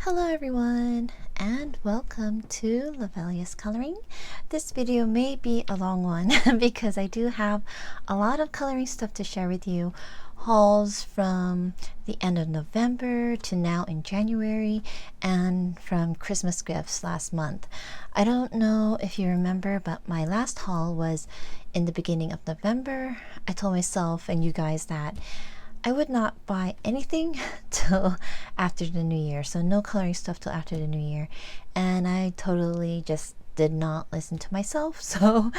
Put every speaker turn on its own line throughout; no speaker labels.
Hello everyone and welcome to Lovella's Coloring. This video may be a long one because I do have a lot of coloring stuff to share with you. Hauls from the end of November to now in January, and from Christmas gifts last month. I don't know if you remember, but my last haul was in the beginning of November. I told myself and you guys that I would not buy anything till after the new year, so no coloring stuff till after the new year, and I totally just did not listen to myself. So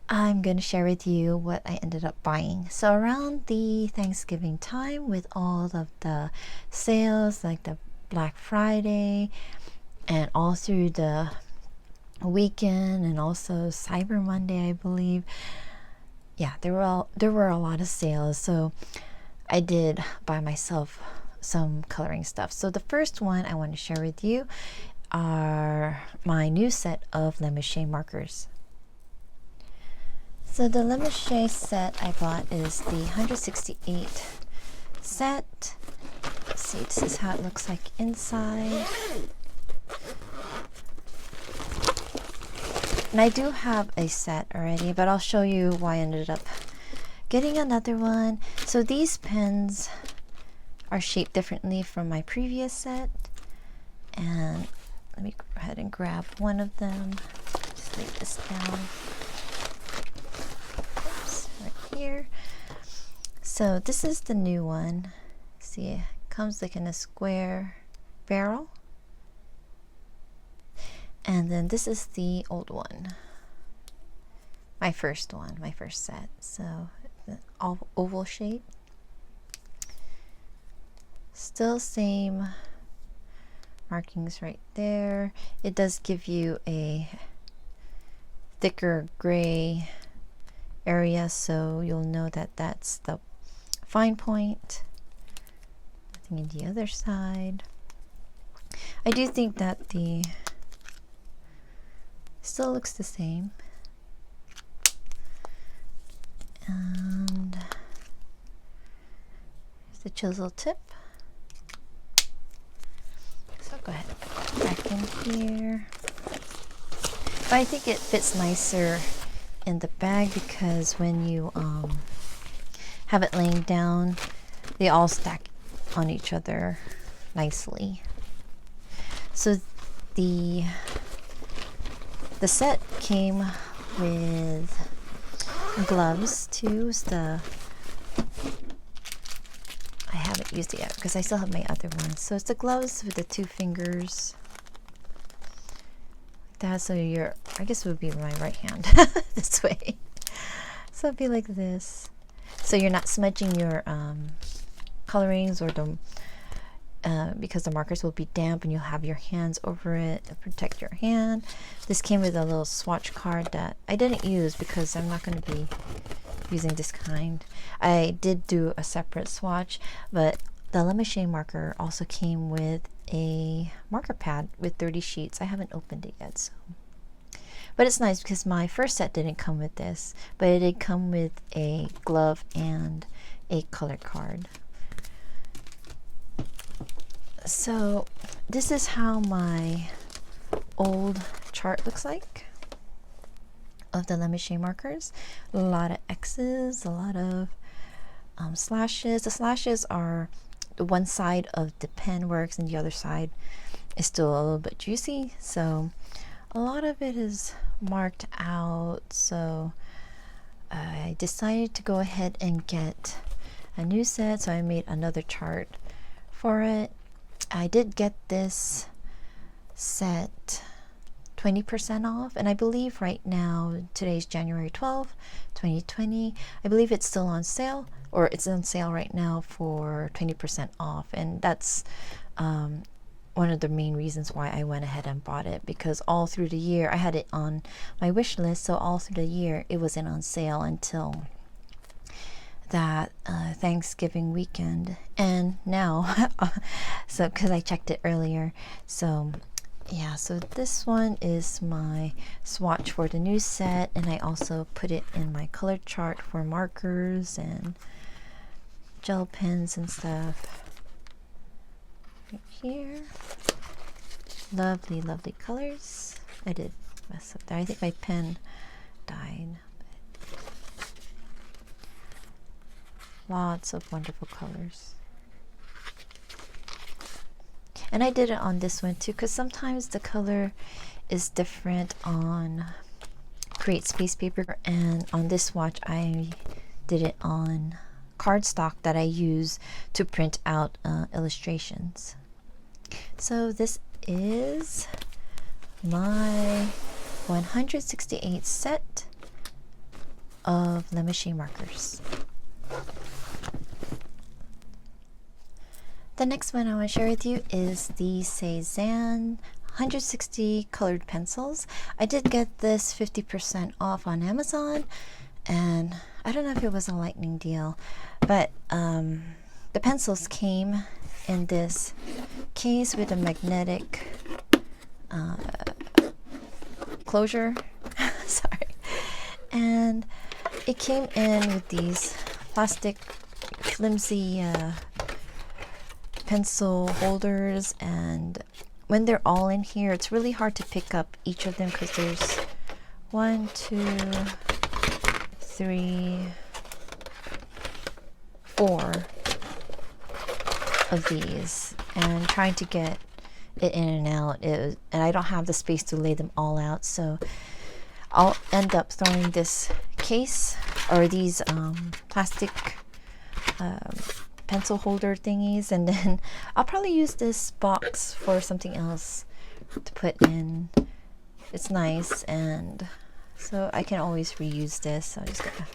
I'm gonna share with you what I ended up buying. So around the Thanksgiving time, with all of the sales like the Black Friday and all through the weekend and also Cyber Monday, I believe, yeah, there were a lot of sales, so I did buy myself some coloring stuff. So the first one I want to share with you are my new set of Lemon markers. So the Lemon set I bought is the 168 set. Let's see, this is how it looks like inside. And I do have a set already, but I'll show you why I ended up getting another one. So these pens are shaped differently from my previous set. And let me go ahead and grab one of them. Just lay this down. Oops, right here. So this is the new one. See, it comes like in a square barrel. And then this is the old one, my first set. So all oval shape, still same markings right there. It does give you a thicker gray area, so you'll know that that's the fine point. Nothing in the other side. I do think that the still looks the same. And here's the chisel tip. So I'll go ahead and put that back in here. But I think it fits nicer in the bag because when you have it laying down, they all stack on each other nicely. So the set came with gloves too. I haven't used it yet because I still have my other ones. So it's the gloves with the 2 fingers. Like that, so I guess it would be my right hand this way. So it'd be like this. So you're not smudging your colorings or the because the markers will be damp and you'll have your hands over it to protect your hand. This came with a little swatch card that I didn't use because I'm not going to be using this kind. I did do a separate swatch, but the Lemon marker also came with a marker pad with 30 sheets. I haven't opened it yet, so. But it's nice because my first set didn't come with this, but it did come with a glove and a color card. So this is how my old chart looks like of the Lemon markers. A lot of X's, a lot of slashes. The slashes are the one side of the pen works and the other side is still a little bit juicy. So a lot of it is marked out. So I decided to go ahead and get a new set. So I made another chart for it. I did get this set 20% off, and I believe right now, today's January 12th, 2020, I believe it's still on sale, or it's on sale right now for 20% off, and that's one of the main reasons why I went ahead and bought it, because all through the year, I had it on my wish list, so all through the year, it wasn't on sale until that Thanksgiving weekend, and now so because I checked it earlier. So yeah, so this one is my swatch for the new set, and I also put it in my color chart for markers and gel pens and stuff. right here. Lovely, lovely colors. I did mess up there. I think my pen died. Lots of wonderful colors. And I did it on this one too, because sometimes the color is different on Create Space paper, and on this watch I did it on cardstock that I use to print out illustrations. So this is my 168 set of Lemeshay markers. The next one I want to share with you is the Cezanne 160 colored pencils. I did get this 50% off on Amazon, and I don't know if it was a lightning deal, but the pencils came in this case with a magnetic closure. Sorry. And it came in with these plastic flimsy pencil holders, and when they're all in here, it's really hard to pick up each of them because there's 1, 2, 3, 4 of these, and trying to get it in and out, and I don't have the space to lay them all out, so I'll end up throwing this case or these plastic pencil holder thingies, and then I'll probably use this box for something else to put in. It's nice, and so I can always reuse this. So I'm just gonna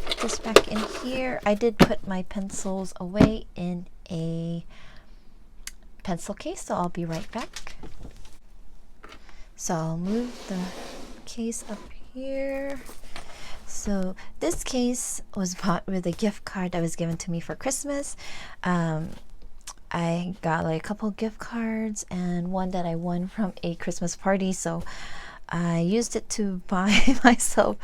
put this back in here. I did put my pencils away in a pencil case, so I'll be right back. So I'll move the case up here. So this case was bought with a gift card that was given to me for Christmas. I got like a couple gift cards and one that I won from a Christmas party, so I used it to buy myself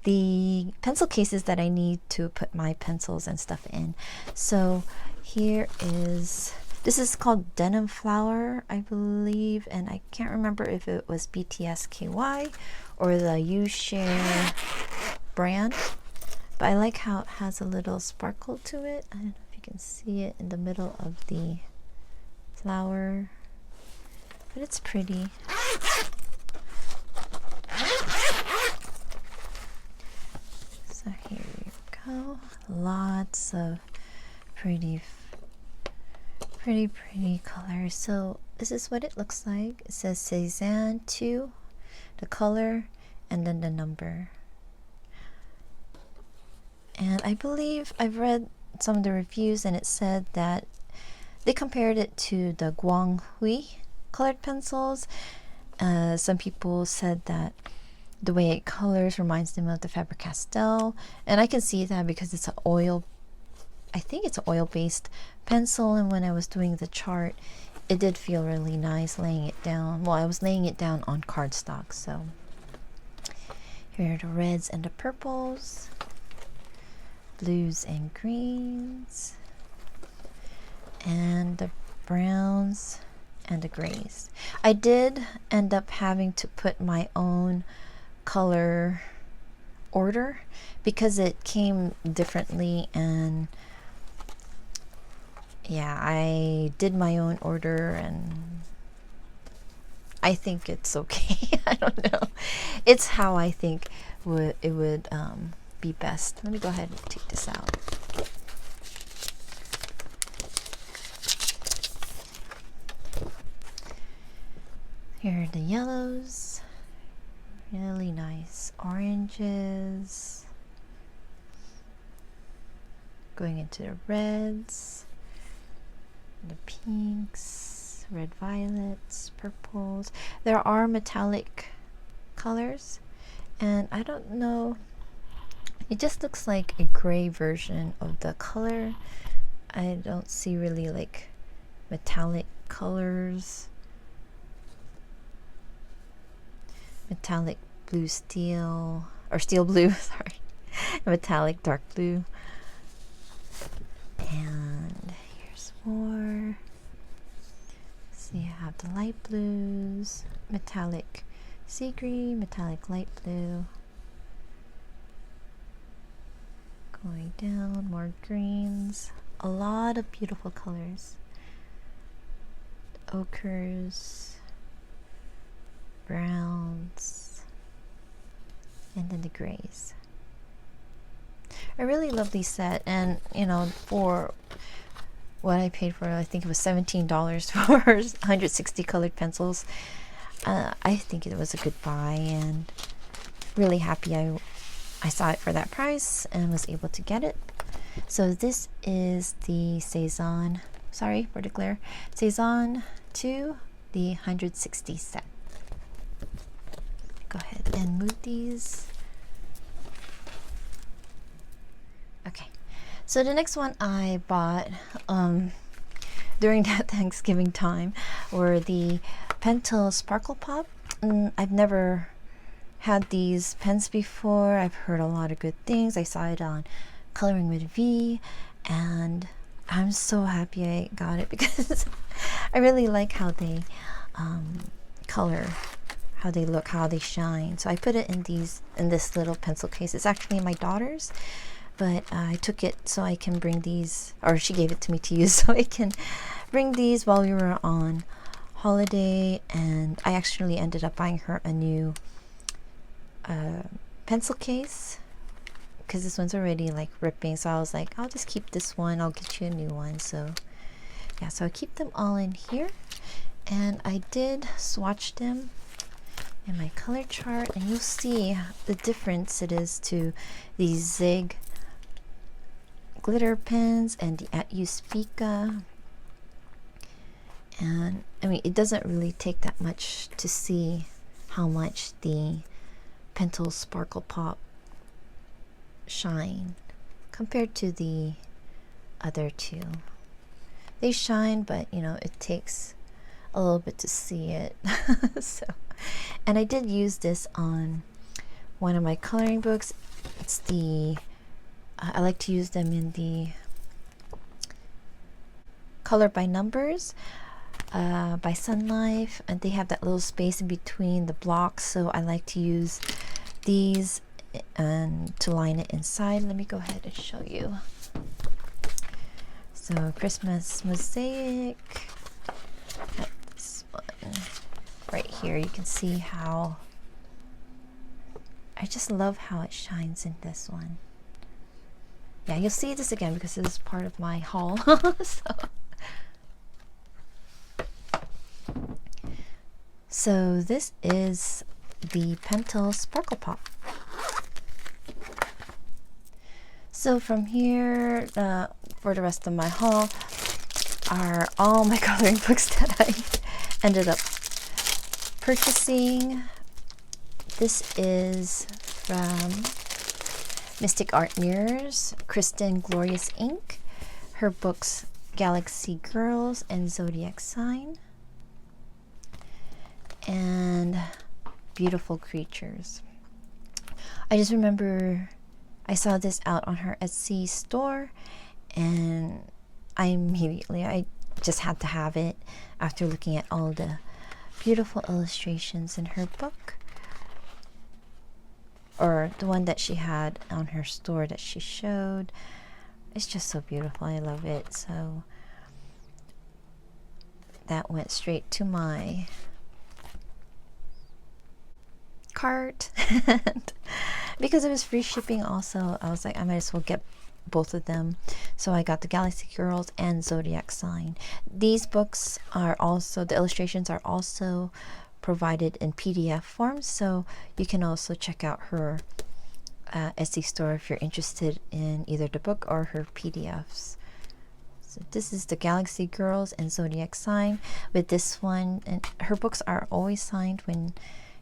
the pencil cases that I need to put my pencils and stuff in. So here is, this is called Denim Flower, I believe, and I can't remember if it was BTSKY or the You Share brand, but I like how it has a little sparkle to it. I don't know if you can see it in the middle of the flower, but it's pretty. So here we go. Lots of pretty colors. So this is what it looks like. It says Cezanne 2, the color, and then the number. And I believe I've read some of the reviews, and it said that they compared it to the Guanghui colored pencils. Some people said that the way it colors reminds them of the Faber-Castell, and I can see that because it's an oil, I think it's an oil-based pencil, and when I was doing the chart, it did feel really nice laying it down. Well, I was laying it down on cardstock. So here are the reds and the purples, blues and greens, and the browns and the grays. I did end up having to put my own color order because it came differently, and yeah, I did my own order, and I think it's okay. I don't know. It's how I think it would be best. Let me go ahead and take this out. Here are the yellows. Really nice. Oranges. Going into the reds. The pinks. Red violets. Purples. There are metallic colors. And I don't know. It just looks like a gray version of the color. I don't see really like metallic colors. Metallic blue steel, or steel blue, sorry. Metallic dark blue. And here's more. So you have the light blues, metallic sea green, metallic light blue. Going down, more greens. A lot of beautiful colors. Ochres, browns, and then the grays. I really love these set, and you know, for what I paid for, I think it was $17 for 160 colored pencils. I think it was a good buy, and really happy I saw it for that price and was able to get it. So this is the Saison, sorry for the glare, Saison 2, the 160 set. Go ahead and move these. Okay, so the next one I bought during that Thanksgiving time were the Pentel Sparkle Pop. I've never had these pens before. I've heard a lot of good things. I saw it on Coloring with V, and I'm so happy I got it because I really like how they color, how they look, how they shine. So I put it in this little pencil case. It's actually my daughter's, but I took it so I can bring these, or she gave it to me to use so I can bring these while we were on holiday. And I actually ended up buying her a new pencil case because this one's already like ripping, so I was like, I'll just keep this one, I'll get you a new one. So yeah, so I keep them all in here, and I did swatch them in my color chart, and you'll see the difference it is to these Zig glitter pens and the At You Spica. And I mean, it doesn't really take that much to see how much the Pentel Sparkle Pop shine compared to the other two. They shine, but you know, it takes a little bit to see it. So, and I did use this on one of my coloring books. It's the I like to use them in the Color by Numbers by Sun Life, and they have that little space in between the blocks, so I like to use these and to line it inside. Let me go ahead and show you. So Christmas Mosaic, this one right here, you can see how I just love how it shines in this one. Yeah, you'll see this again because this is part of my haul. So this is the Pentel Sparkle Pop. So from here, for the rest of my haul are all my coloring books that I ended up purchasing. This is from Mystic Art Mirrors, Kristen Glorious Ink. Her books Galaxy Girls and Zodiac Sign, and Beautiful Creatures. I just remember I saw this out on her Etsy store, and I just had to have it after looking at all the beautiful illustrations in her book, or the one that she had on her store that she showed. It's just so beautiful. I love it. So that went straight to my cart. And because it was free shipping also, I was like, I might as well get both of them. So I got the Galaxy Girls and Zodiac Sign. These books are also, the illustrations are also provided in PDF form, so you can also check out her Etsy store if you're interested in either the book or her PDFs. So this is the Galaxy Girls and Zodiac Sign. With this one, and her books are always signed when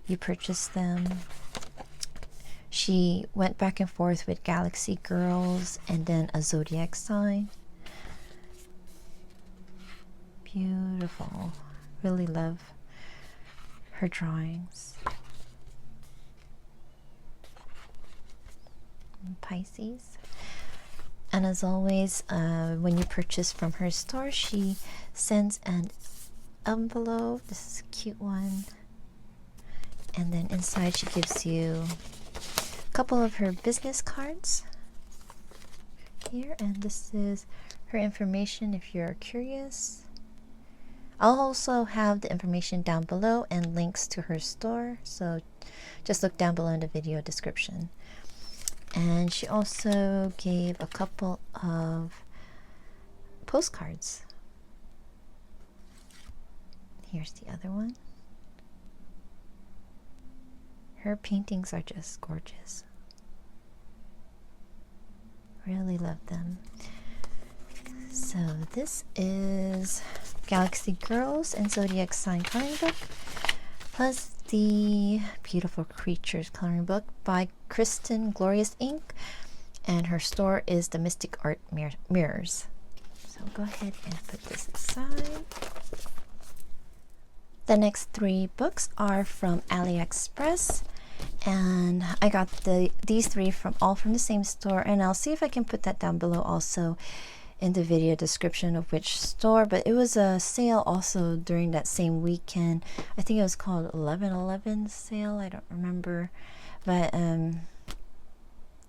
you purchase them. She went back and forth with Galaxy Girls and then a Zodiac Sign. Beautiful. Really love her drawings. Pisces. And as always, when you purchase from her store, she sends an envelope. This is a cute one. And then inside she gives you a couple of her business cards here, and this is her information if you're curious. I'll also have the information down below and links to her store, so just look down below in the video description. And she also gave a couple of postcards. Here's the other one. Her paintings are just gorgeous. Really love them. So this is Galaxy Girls and Zodiac Sign coloring book, plus the Beautiful Creatures coloring book by Kristen Glorious Ink, and her store is the Mystic Art Mirrors. So go ahead and put this aside. The next 3 books are from Aliexpress, and I got these 3 all from the same store, and I'll see if I can put that down below also in the video description of which store. But it was a sale also during that same weekend. I think it was called 11/11 sale, I don't remember, but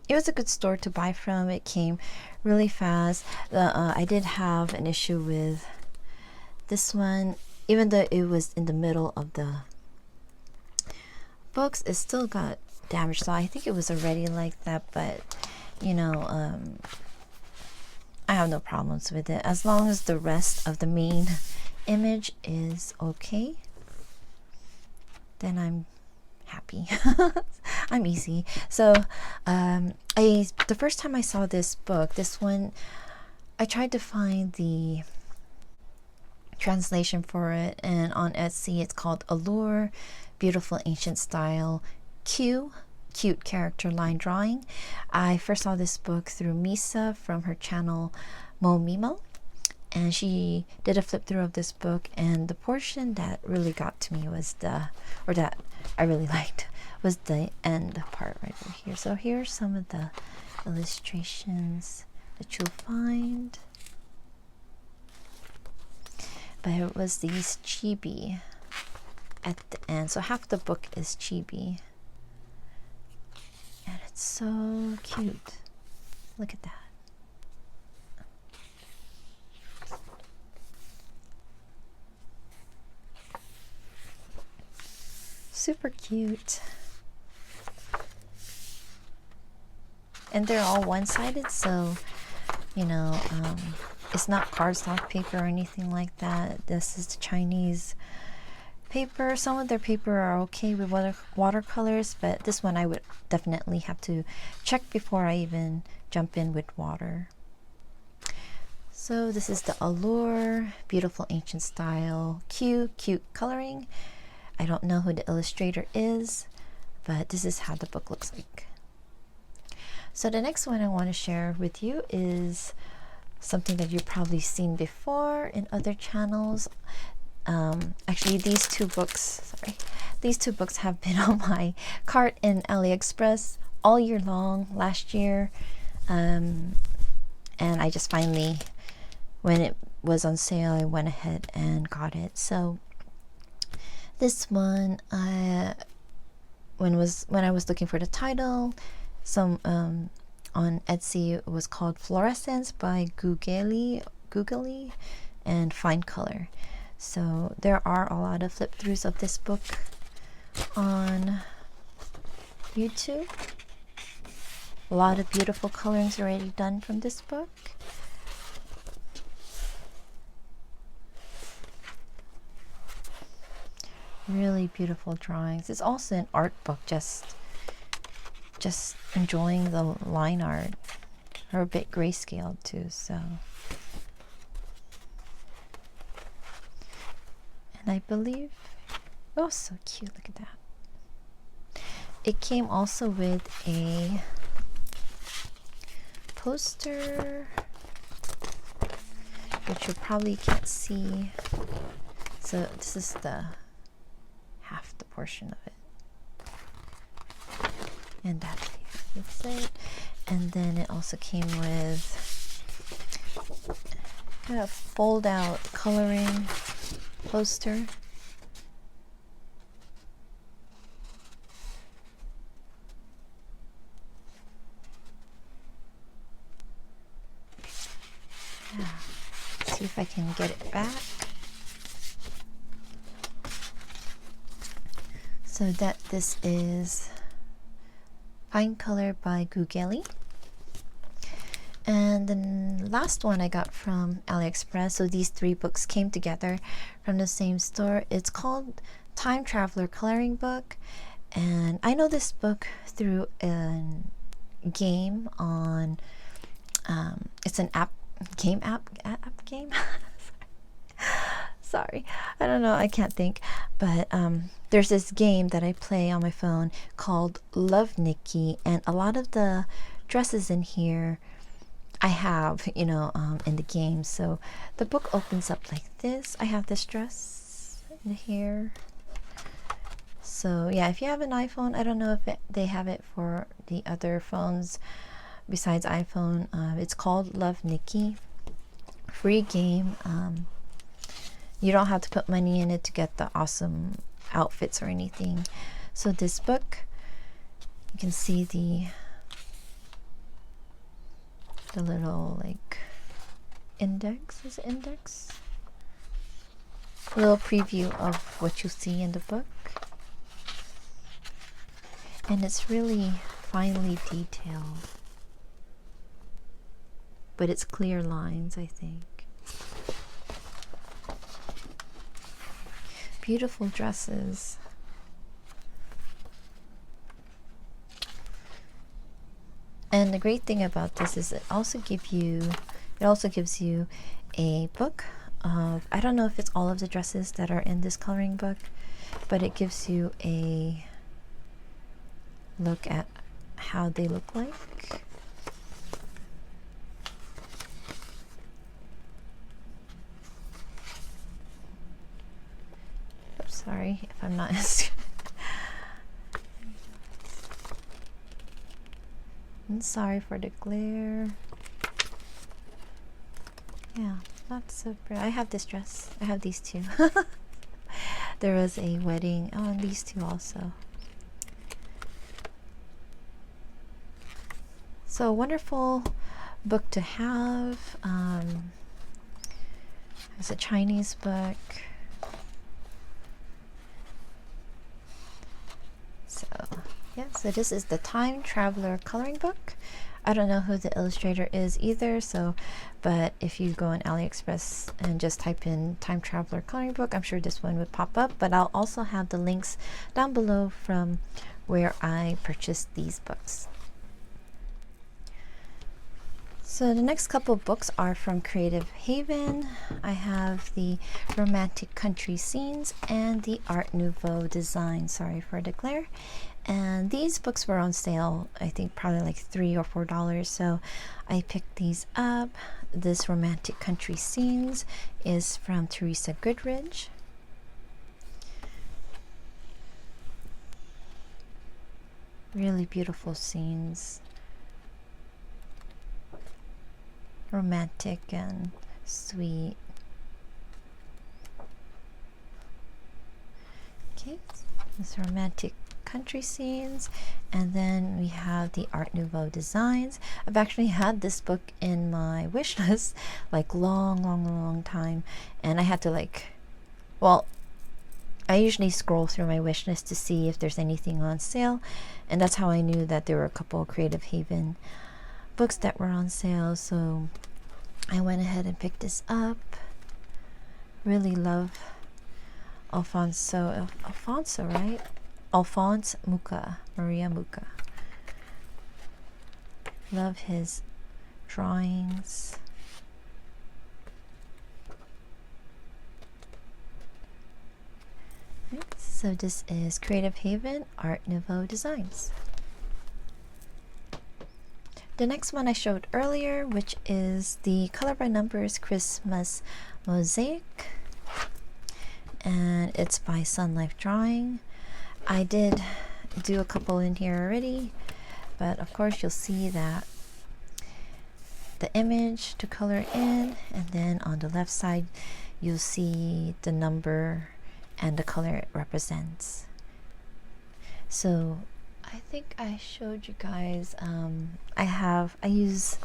it was a good store to buy from. It came really fast. I did have an issue with this one. Even though it was in the middle of the books, it still got damaged. So I think it was already like that, but you know, I have no problems with it as long as the rest of the main image is okay. Then I'm happy. I'm easy. So the first time I saw this book, this one, I tried to find the translation for it, and on Etsy it's called Allure, Beautiful Ancient Style Cute Character Line Drawing. I first saw this book through Misa from her channel Momimo, and she did a flip through of this book, and the portion that really got to me was that I really liked was the end part right over here. So here's some of the illustrations that you'll find. But it was these chibi at the end. So half the book is chibi. And it's so cute. Look at that. Super cute. And they're all one-sided, so you know, it's not cardstock paper or anything like that. This is the Chinese paper. Some of their paper are okay with watercolors, but this one I would definitely have to check before I even jump in with water. So this is the Allure, Beautiful Ancient Style, cute coloring. I don't know who the illustrator is, but this is how the book looks like. So the next one I want to share with you is something that you've probably seen before in other channels. Actually, these two books have been on my cart in AliExpress all year long last year, and I just finally, when it was on sale, I went ahead and got it. So this one, when I was looking for the title, on Etsy, it was called Fluorescence by Googly and Fine Color. So there are a lot of flip throughs of this book on YouTube. A lot of beautiful colorings already done from this book. Really beautiful drawings. It's also an art book, just enjoying the line art. Or a bit grayscale too, so. And I believe, oh, so cute, look at that. It came also with a poster, which you probably can't see. So this is the half the portion of it. And that's it. And then it also came with kind of fold out coloring poster. Yeah. See if I can get it back. So that this is Pine Color by Gugeli. And the last one I got from Aliexpress. So these 3 books came together from the same store. It's called Time Traveler Coloring Book. And I know this book through a game on, it's an app game. Sorry, I don't know, I can't think. But there's this game that I play on my phone called Love Nikki. And a lot of the dresses in here I have, you know, in the game. So the book opens up like this. I have this dress in here. So yeah, if you have an iPhone, I don't know if they have it for the other phones besides iPhone. It's called Love Nikki. Free game. You don't have to put money in it to get the awesome outfits or anything. So this book, you can see the little like index. Is it index? A little preview of what you'll see in the book. And it's really finely detailed. But it's clear lines, I think. Beautiful dresses. And the great thing about this is it also gives you a book of, I don't know if it's all of the dresses that are in this coloring book, but it gives you a look at how they look like. Oops, sorry if I'm not I'm sorry for the glare. Yeah, that's so pretty. I have this dress. I have these two. There was a wedding. Oh, and these two also. So wonderful book to have. It's a Chinese book. So yeah, so this is the Time Traveler coloring book. I don't know who the illustrator is either, so but if you go on AliExpress and just type in Time Traveler coloring book, I'm sure this one would pop up, but I'll also have the links down below from where I purchased these books. So the next couple of books are from Creative Haven. I have the Romantic Country Scenes and the Art Nouveau Design. Sorry for the glare. And these books were on sale, I think probably like $3 or $4. So I picked these up. This Romantic Country Scenes is from Teresa Goodridge. Really beautiful scenes. Romantic and sweet. Okay, this Romantic Country Scenes, and then we have the Art Nouveau Designs. I've actually had this book in my wish list like long time, and I had to I usually scroll through my wish list to see if there's anything on sale, and that's how I knew that there were a couple of Creative Haven books that were on sale. So I went ahead and picked this up. Really love Alfonso, right? Alphonse Mucha, Maria Mucha. Love his drawings. Right, so this is Creative Haven Art Nouveau Designs. The next one I showed earlier, which is the Color by Numbers Christmas Mosaic, and it's by Sun Life Drawing. I did do a couple in here already, but of course you'll see that the image to color in, and then on the left side you'll see the number and the color it represents. So I think I showed you guys, I use,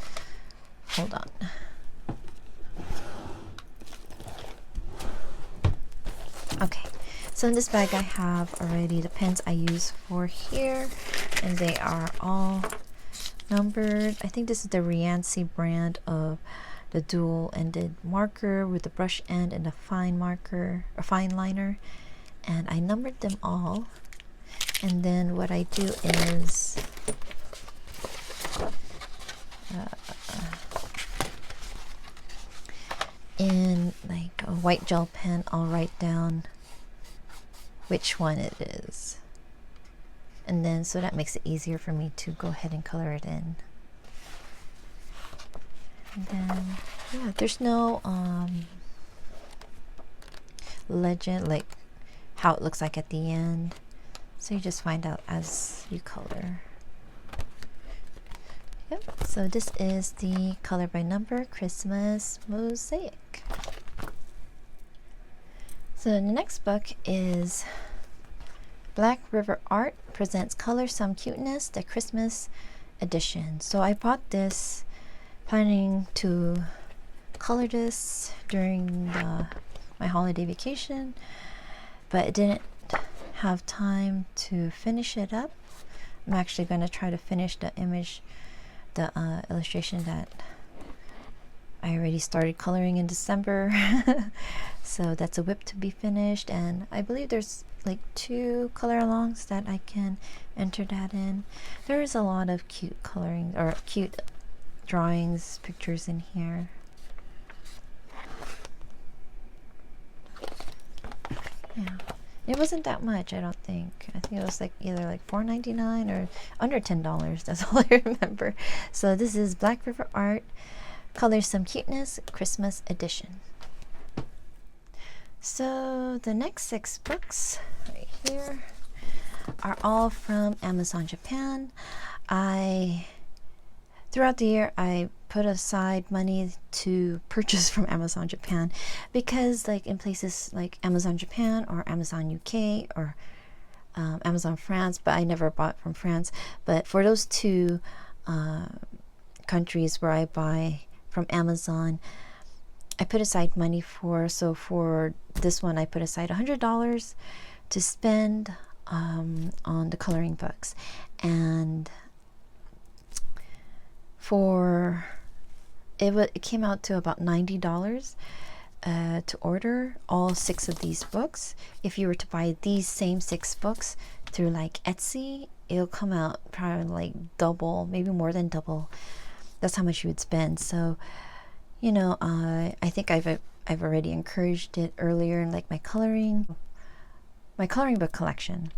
hold on. Okay, so in this bag I have already the pens I use for here, and they are all numbered. I think this is the Riancy brand of the dual-ended marker with the brush end and the fine marker or fine liner, and I numbered them all. And then what I do is in like a white gel pen, I'll write down which one it is, and then so that makes it easier for me to go ahead and color it in. And then yeah, there's no legend like how it looks like at the end, so you just find out as you color. Yep, so this is the Color by Number Christmas Mosaic. So the next book is Black River Art presents Color Some Cuteness, the Christmas edition. So I bought this planning to color this during my holiday vacation, but I didn't have time to finish it up. I'm actually going to try to finish the image, the illustration that I already started coloring in December. So that's a whip to be finished, and I believe there's like 2 color alongs that I can enter that in. There is a lot of cute coloring or cute drawings, pictures in here. Yeah, it wasn't that much, I don't think. I think it was like either like $4.99 or under $10. That's all I remember. So this is Black River Art, Color Some Cuteness, Christmas edition. So the next 6 books right here are all from Amazon Japan. Throughout the year I put aside money to purchase from Amazon Japan, because like in places like Amazon Japan or Amazon UK or Amazon France, but I never bought from France, but for those 2 countries where I buy from Amazon, I put aside money for, so for this one I put aside $100 to spend on the coloring books, and for it came out to about $90 to order all 6 of these books. If you were to buy these same 6 books through like Etsy, it'll come out probably like double, maybe more than double. That's how much you would spend. So you know, I think I've already encouraged it earlier in like my coloring book collection,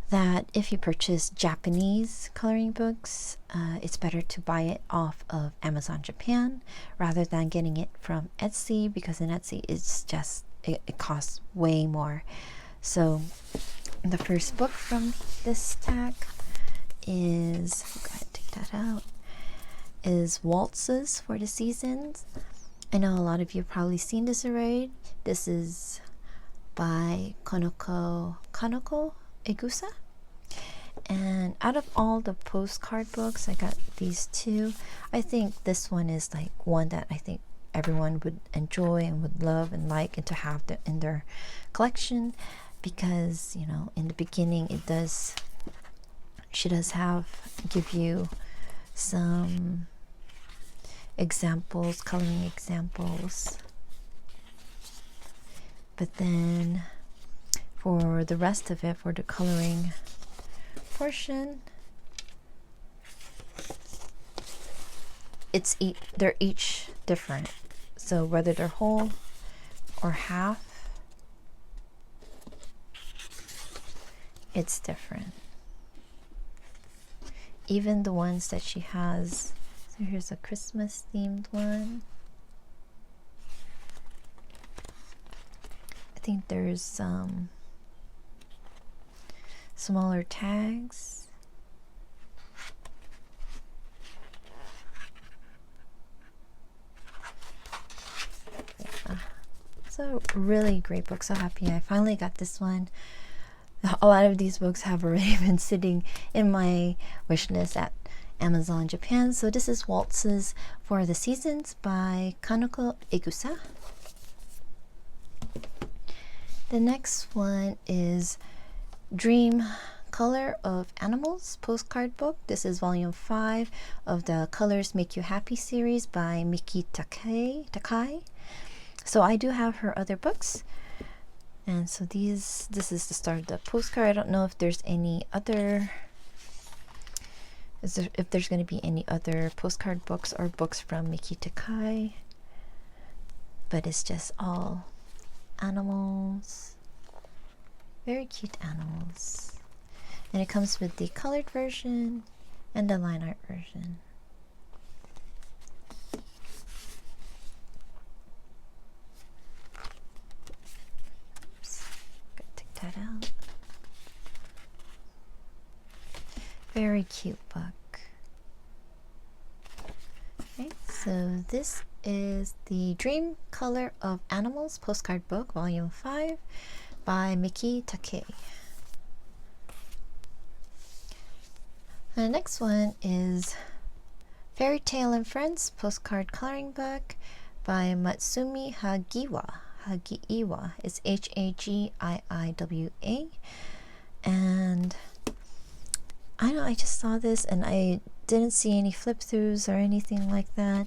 that if you purchase Japanese coloring books, it's better to buy it off of Amazon Japan rather than getting it from Etsy, because in Etsy it's just it costs way more. So the first book from this stack is, go ahead and take that out, is Waltzes for the Seasons. I know a lot of you have probably seen this already. This is by Kanoko Egusa. And out of all the postcard books, I got these 2. I think this one is like one that I think everyone would enjoy and would love and like, and to have in their collection, because you know, in the beginning she does give you some examples, coloring examples, but then for the rest of it, for the coloring portion, they're each different. So whether they're whole or half, it's different. Even the ones that she has. So here's a Christmas themed one. I think there's some smaller tags. It's a really great book. So happy I finally got this one. A lot of these books have already been sitting in my wish list at Amazon Japan. So this is Waltzes for the Seasons by Kanoko Egusa. The next one is Dream Color of Animals postcard book. This is volume 5 of the Colors Make You Happy series by Miki Takai. So I do have her other books, and so this is the start of the postcard. I don't know if there's any other, if there's going to be any other postcard books or books from Miki Takai, but it's just all animals, very cute animals, and it comes with the colored version and the line art version. That out. Very cute book. Okay, so this is the Dream Color of Animals postcard book, volume 5 by Miki Takai. The next one is Fairytale and Friends postcard coloring book by Matsumi Hagiiwa. It's Hagiiwa, and I know I just saw this and I didn't see any flip throughs or anything like that,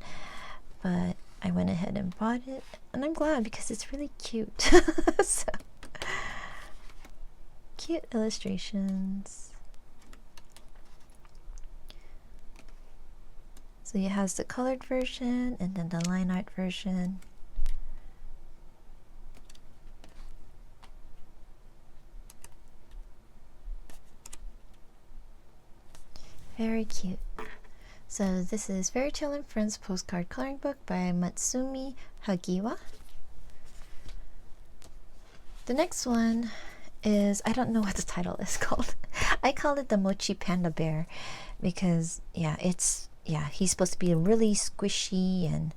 but I went ahead and bought it, and I'm glad because it's really cute. So, cute illustrations. So it has the colored version and then the line art version. Very cute. So this is Fairytale and Friends postcard coloring book by Matsumi Hagiiwa. The next one is, I don't know what the title is called. I call it the Mochi Panda Bear because he's supposed to be really squishy, and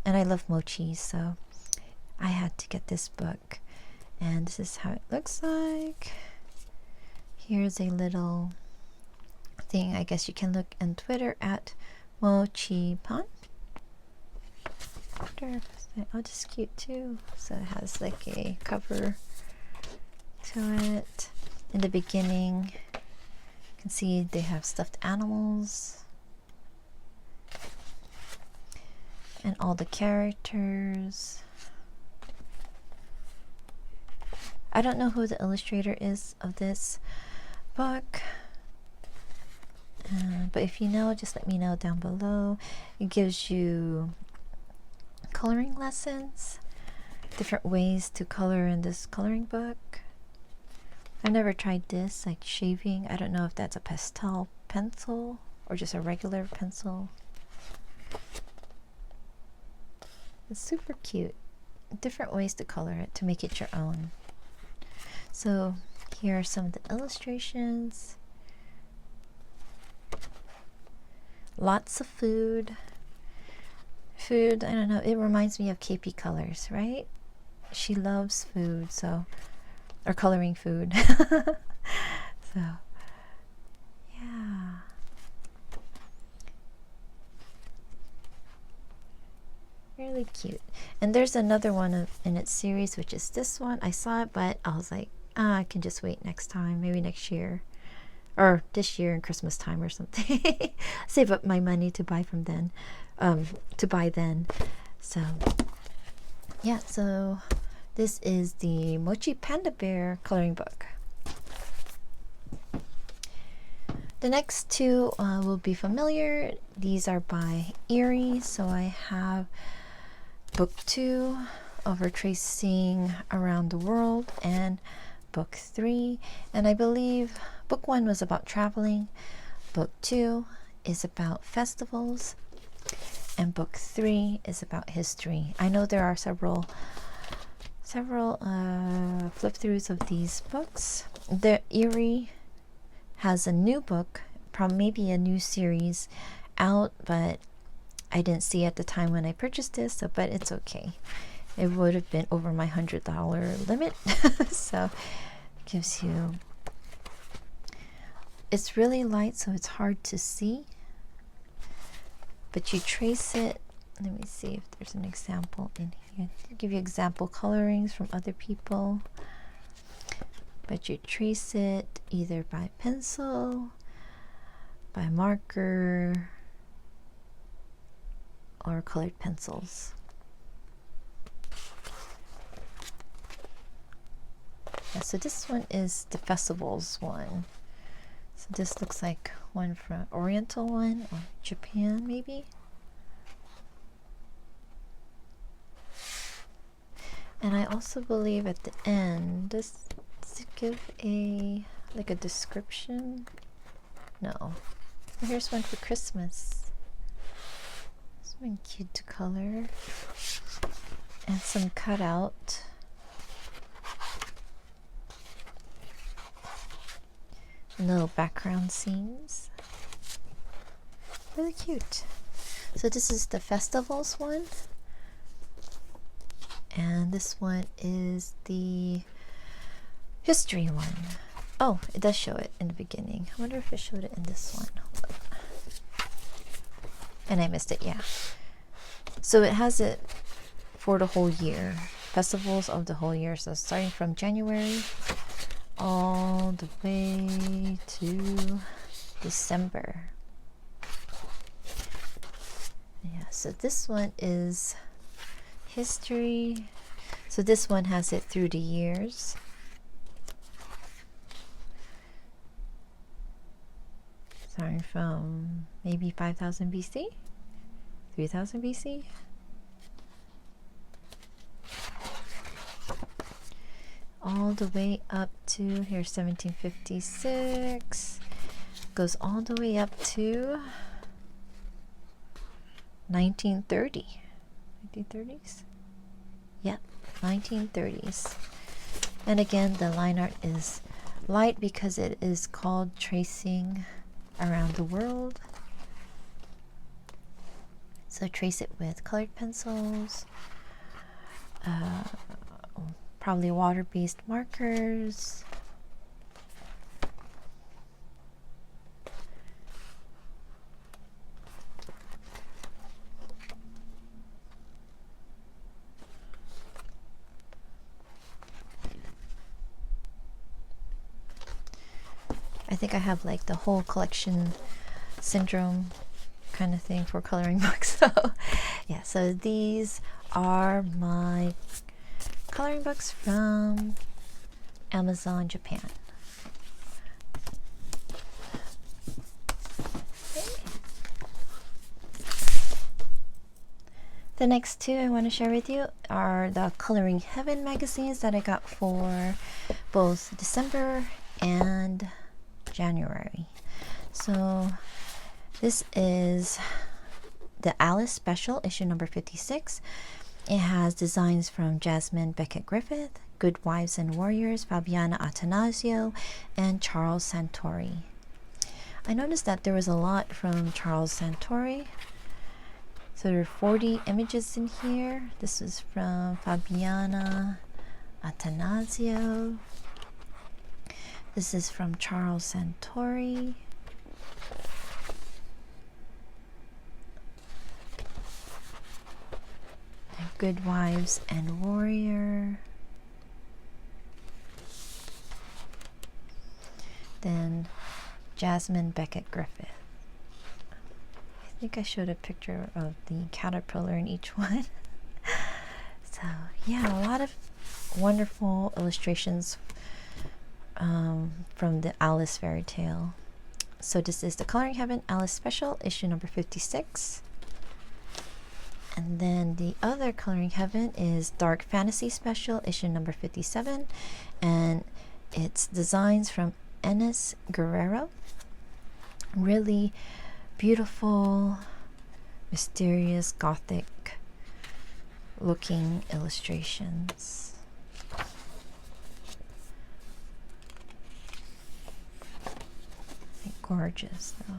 and I love Mochi, so I had to get this book. And this is how it looks like. Here's a little thing. I guess you can look on Twitter at Mochi-pan. Oh, this is cute too. So it has like a cover to it. In the beginning, you can see they have stuffed animals and all the characters. I don't know who the illustrator is of this book. But if you know, just let me know down below. It gives you coloring lessons, different ways to color in this coloring book. I've never tried this, like shaving. I don't know if that's a pastel pencil or just a regular pencil. It's super cute. Different ways to color it to make it your own. So here are some of the illustrations. Lots of food. I don't know, it reminds me of KP Colors, right? She loves food, so, or coloring food. So, yeah. Really cute. And there's another one in its series, which is this one. I saw it, but I was like, I can just wait next time, maybe next year. Or this year in Christmas time or something. Save up my money to buy from then. So yeah, so this is the Mochi Panda Bear coloring book. The next two will be familiar. These are by Erie. So I have book 2 over tracing around the world, and book 3, and I believe book 1 was about traveling, book 2 is about festivals, and book 3 is about history. I know there are several flip throughs of these books. The Erie has a new book, probably maybe a new series out, but I didn't see at the time when I purchased this, so but it's okay. it would have been over my $100 limit. So it gives you, it's really light, so it's hard to see, but you trace it. Let me see if there's an example in here. I'll give you example colorings from other people, but you trace it either by pencil, by marker, or colored pencils. Yeah, so this one is the festivals one. So this looks like one from Oriental one, or Japan maybe. And I also believe at the end, does it give a like a description? No. Here's one for Christmas. This one cute to color. And some cutout. Little background scenes. Really cute. So this is the festivals one. And this one is the history one. Oh, it does show it in the beginning. I wonder if it showed it in this one. And I missed it, yeah. So it has it for the whole year. Festivals of the whole year. So starting from January all the way to December. Yeah, so this one is history. So this one has it through the years. Starting from maybe 5000 BC, 3000 BC. All the way up to here 1756. Goes all the way up to 1930. 1930s? Yep, 1930s. And again, the line art is light because it is called Tracing Around the World. So trace it with colored pencils, probably water-based markers. I think I have like the whole collection syndrome kind of thing for coloring books. So yeah, so these are my coloring books from Amazon Japan. Okay. The next two I want to share with you are the Coloring Heaven magazines that I got for both December and January. So this is the Alice Special, issue number 56. It has designs from Jasmine Beckett Griffith, Good Wives and Warriors, Fabiana Attanasio, and Charles Santori. I noticed that there was a lot from Charles Santori. So there are 40 images in here. This is from Fabiana Attanasio. This is from Charles Santori. And Good Wives and Warrior. Then Jasmine Beckett Griffith. I think I showed a picture of the caterpillar in each one. So yeah, a lot of wonderful illustrations from the Alice fairy tale. So this is the Coloring Heaven Alice Special, issue number 56. And then the other Coloring Heaven is Dark Fantasy Special, issue number 57. And it's designs from Enys Guerrero. Really beautiful, mysterious, gothic looking illustrations. Gorgeous though.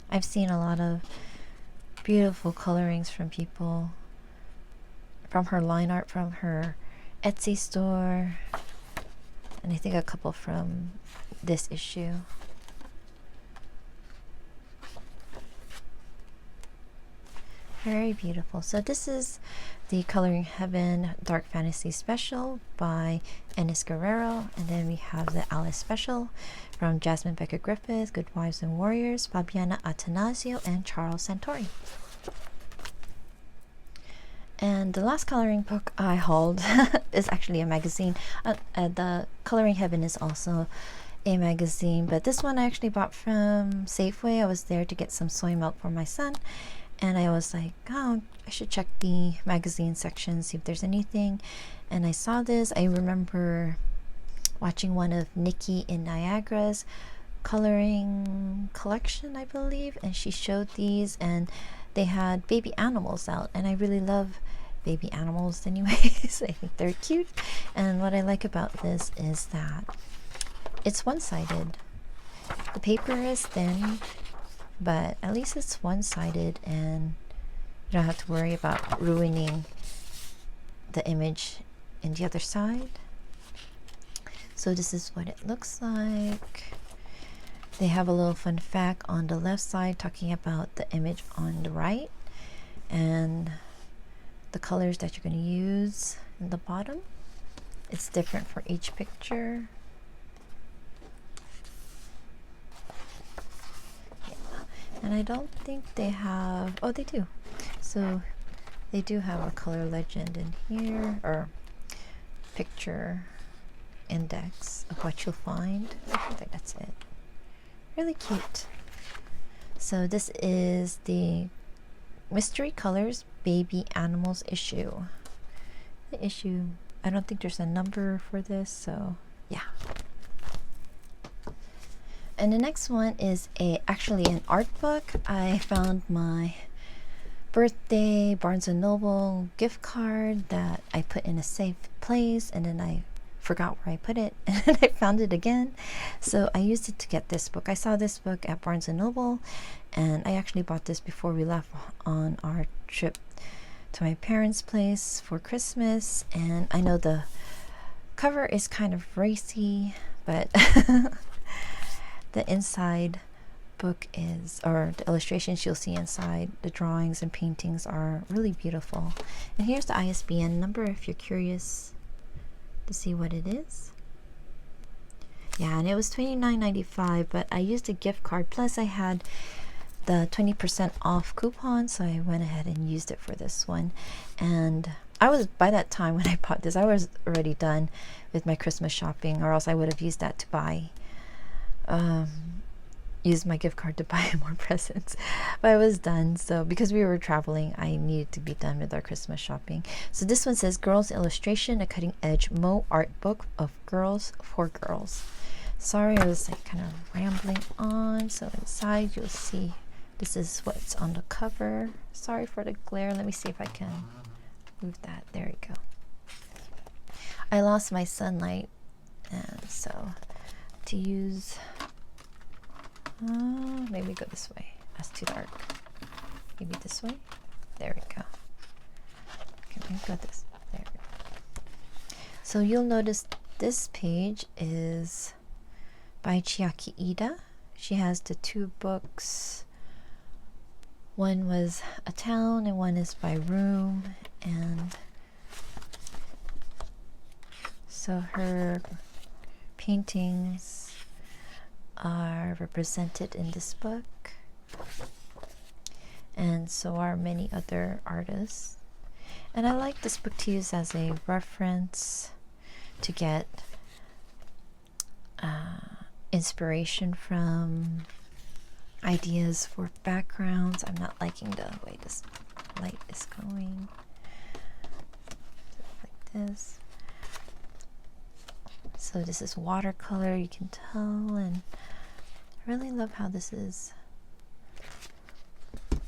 I've seen a lot of beautiful colorings from people, from her line art from her Etsy store, and I think a couple from this issue. Very beautiful. So this is the Coloring Heaven Dark Fantasy Special by Enys Guerrero, and then we have the Alice Special from Jasmine Becker Griffith, Good Wives and Warriors, Fabiana Atanasio, and Charles Santori. And the last coloring book I hauled is actually a magazine. The Coloring Heaven is also a magazine, but this one I actually bought from Safeway. I was there to get some soy milk for my son, and I was like, oh, I should check the magazine section, see if there's anything. And I saw this. I remember watching one of Nikki in Niagara's coloring collection, I believe, and she showed these, and they had baby animals out, and I really love baby animals anyways. I think they're cute. And what I like about this is that it's one-sided. The paper is thin, but at least it's one-sided, and you don't have to worry about ruining the image in the other side. So this is what it looks like. They have a little fun fact on the left side talking about the image on the right, and the colors that you're going to use in the bottom. It's different for each picture. And I don't think they have, oh, they do. So they do have a color legend in here, or picture index of what you'll find. I think that's it. Really cute. So this is the Mystery Colors Baby Animals issue. The issue, I don't think there's a number for this, so yeah. And the next one is actually an art book. I found my birthday Barnes & Noble gift card that I put in a safe place, and then I forgot where I put it, and I found it again. So I used it to get this book. I saw this book at Barnes & Noble, and I actually bought this before we left on our trip to my parents' place for Christmas. And I know the cover is kind of racy, but the inside book is, or the illustrations you'll see inside, the drawings and paintings are really beautiful. And here's the ISBN number if you're curious to see what it is. Yeah, and it was $29.95, but I used a gift card, plus I had the 20% off coupon, so I went ahead and used it for this one. And I was, by that time when I bought this, I was already done with my Christmas shopping, or else I would have used that to buy use my gift card to buy more presents. But I was done, so because we were traveling, I needed to be done with our Christmas shopping. So this one says Girls Illustration, a cutting edge Mo art book of girls for girls. Sorry, I was like kind of rambling on. So inside you'll see this is what's on the cover. Sorry for the glare. Let me see if I can move that. There you go. I lost my sunlight, and so to use maybe go this way. That's too dark. Maybe this way. There we go. Okay, maybe go this. There we go. So you'll notice this page is by Chiaki Ida. She has the two books. One was A Town and one is by Room, and so her paintings are represented in this book, and so are many other artists. And I like this book to use as a reference to get inspiration from, ideas for backgrounds. I'm not liking the way this light is going. Like this. So this is watercolor, you can tell, and I really love how this is. You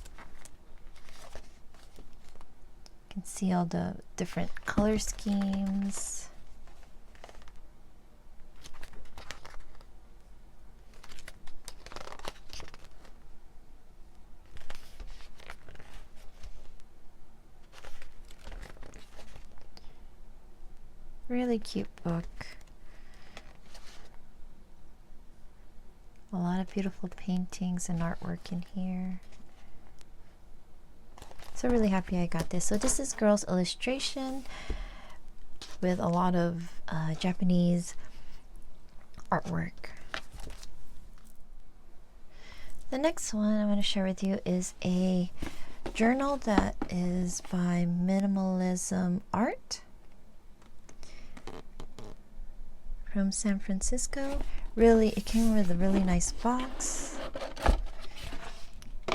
can see all the different color schemes. Really cute book. A lot of beautiful paintings and artwork in here. So really happy I got this. So this is girls illustration with a lot of Japanese artwork. The next one I want to share with you is a journal that is by Minimalism Art from San Francisco. Really, it came with a really nice box.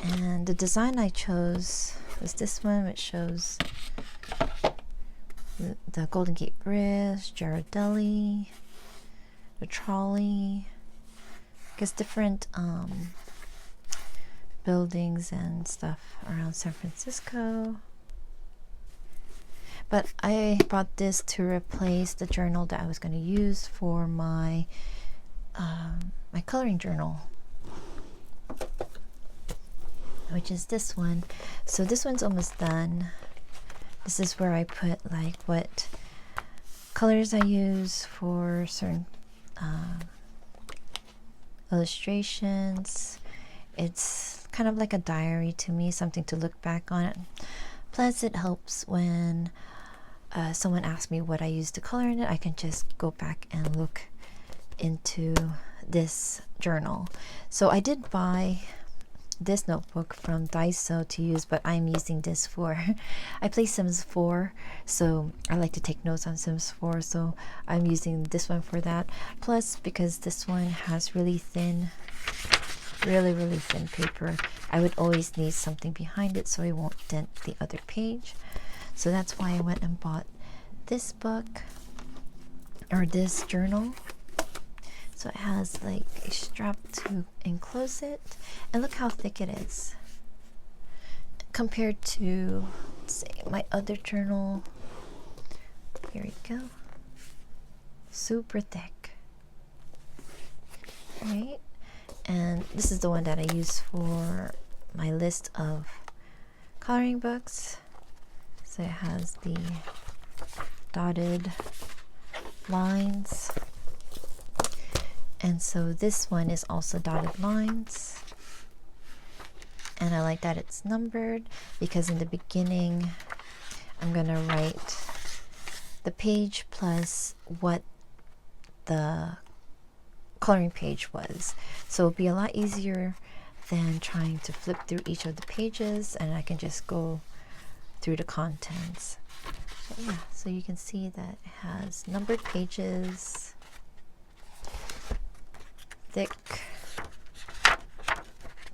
And the design I chose was this one, which shows the Golden Gate Bridge, Ghirardelli, the trolley. I guess different buildings and stuff around San Francisco. But I bought this to replace the journal that I was going to use for my my coloring journal, which is this one. So this one's almost done. This is where I put like what colors I use for certain illustrations. It's kind of like a diary to me, something to look back on. Plus it helps when someone asks me what I use to color in it. I can just go back and look into this journal. So I did buy this notebook from Daiso to use, but I'm using this for I play Sims 4, so I like to take notes on Sims 4, so I'm using this one for that. Plus, because this one has really thin, really thin paper, I would always need something behind it so it won't dent the other page. So that's why I went and bought this book, or this journal. So it has like a strap to enclose it, and look how thick it is compared to, say, my other journal. Here we go, super thick, right? And this is the one that I use for my list of coloring books. So it has the dotted lines. And so this one is also dotted lines. And I like that it's numbered, because in the beginning I'm going to write the page plus what the coloring page was. So it'll be a lot easier than trying to flip through each of the pages, and I can just go through the contents. But yeah, so you can see that it has numbered pages,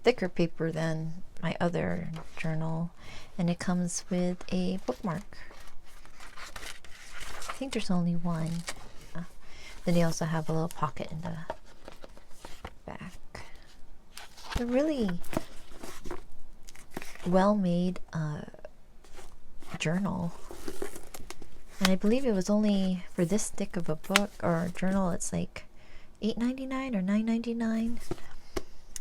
thicker paper than my other journal, and it comes with a bookmark. I think there's only one. Then they also have a little pocket in the back. It's a really well made journal, and I believe it was only for this thick of a book or journal, it's like $8.99 or $9.99.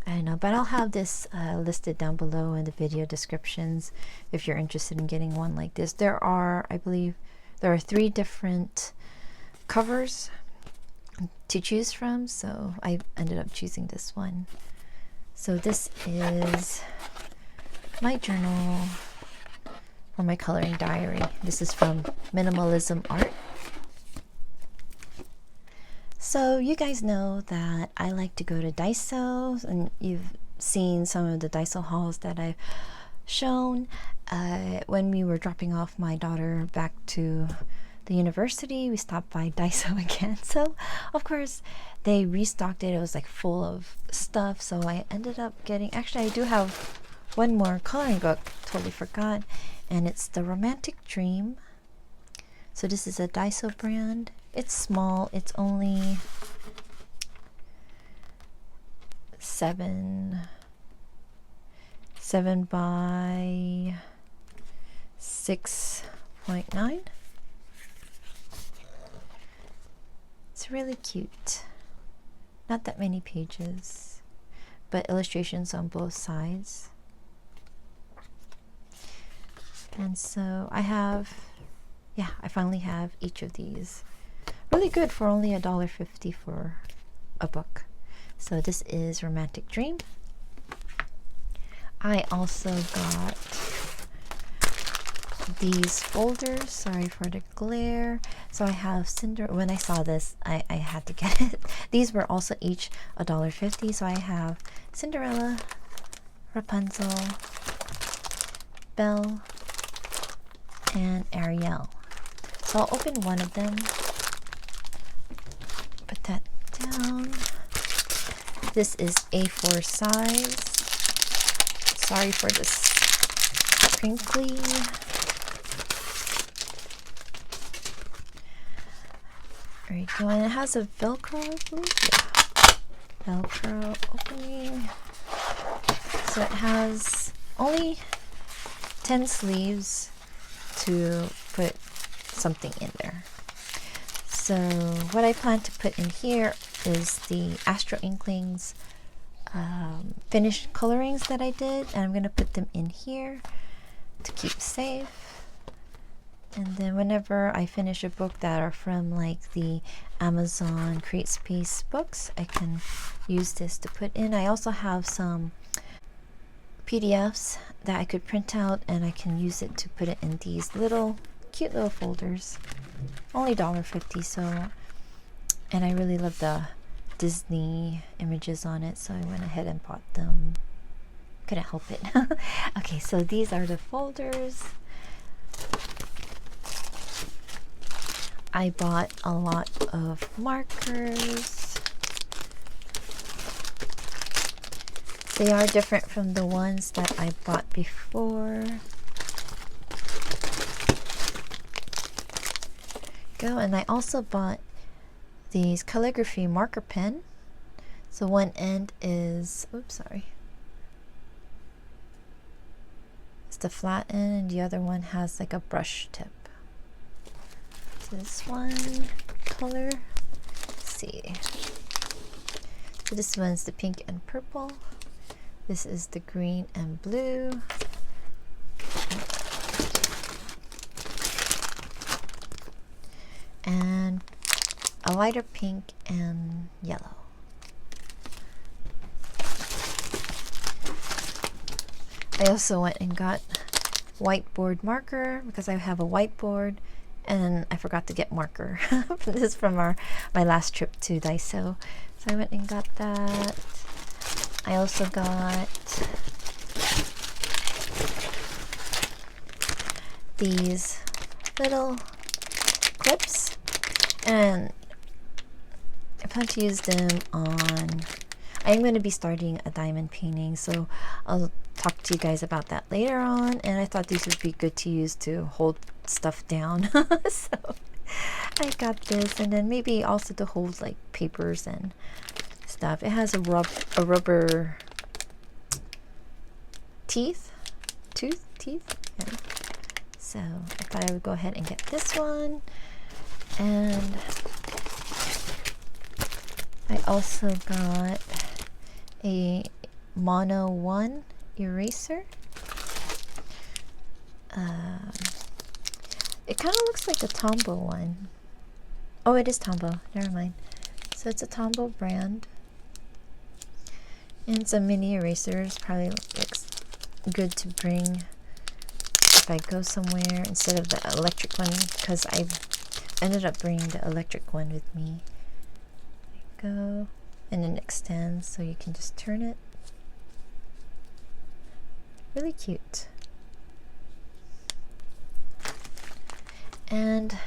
I don't know, but I'll have this listed down below in the video descriptions if you're interested in getting one like this. There are, I believe, there are 3 different covers to choose from, so I ended up choosing this one. So this is my journal for my coloring diary. This is from Minimalism Art. So you guys know that I like to go to Daiso, and you've seen some of the Daiso hauls that I've shown. When we were dropping off my daughter back to the university, we stopped by Daiso again. So of course they restocked it. It was like full of stuff, so I ended up getting, actually I do have one more coloring book, totally forgot, and it's The Romantic Dream. So this is a Daiso brand. It's small, it's only 7 by 6.9. It's really cute. Not that many pages, but illustrations on both sides. And so I have, yeah, I finally have each of these. really good for only $1.50 for a book. So this is Romantic Dream. I also got these folders. Sorry for the glare. So I have when I saw this, I had to get it. These were also each $1.50. So I have Cinderella, Rapunzel, Belle, and Ariel. So I'll open one of them. Put that down. This is A4 size. Sorry for this crinkly. There you go. And it has a Velcro, I believe. Yeah. Velcro opening. So it has only 10 sleeves to put something in there. So what I plan to put in here is the Astro Inklings finished colorings that I did, and I'm going to put them in here to keep safe. And then whenever I finish a book that are from like the Amazon Create Space books, I can use this to put in. I also have some PDFs that I could print out, and I can use it to put it in these little cute little folders. Only $1.50. So, and I really love the Disney images on it, so I went ahead and bought them. Couldn't help it. Okay, so these are the folders. I bought a lot of markers. They are different from the ones that I bought before. Go, and I also bought these calligraphy marker pen. So one end is, oops, sorry. It's the flat end, and the other one has like a brush tip. This one color, let's see. So this one's the pink and purple. This is the green and blue. And a lighter pink and yellow. I also went and got whiteboard marker because I have a whiteboard, and I forgot to get marker. This is from my last trip to Daiso. So I went and got that. I also got these little clips, and I plan to use them on, I'm going to be starting a diamond painting, so I'll talk to you guys about that later on. And I thought these would be good to use to hold stuff down. So I got this, and then maybe also to hold like papers and stuff. It has a rubber teeth. Yeah. So I thought I would go ahead and get this one. And I also got a Mono 1 eraser. It kind of looks like a Tombow one. Oh, it is Tombow. Never mind. So it's a Tombow brand. And some mini erasers. Probably looks good to bring if I go somewhere instead of the electric one, because I ended up bringing the electric one with me. There you go. And it extends so you can just turn it. Really cute. And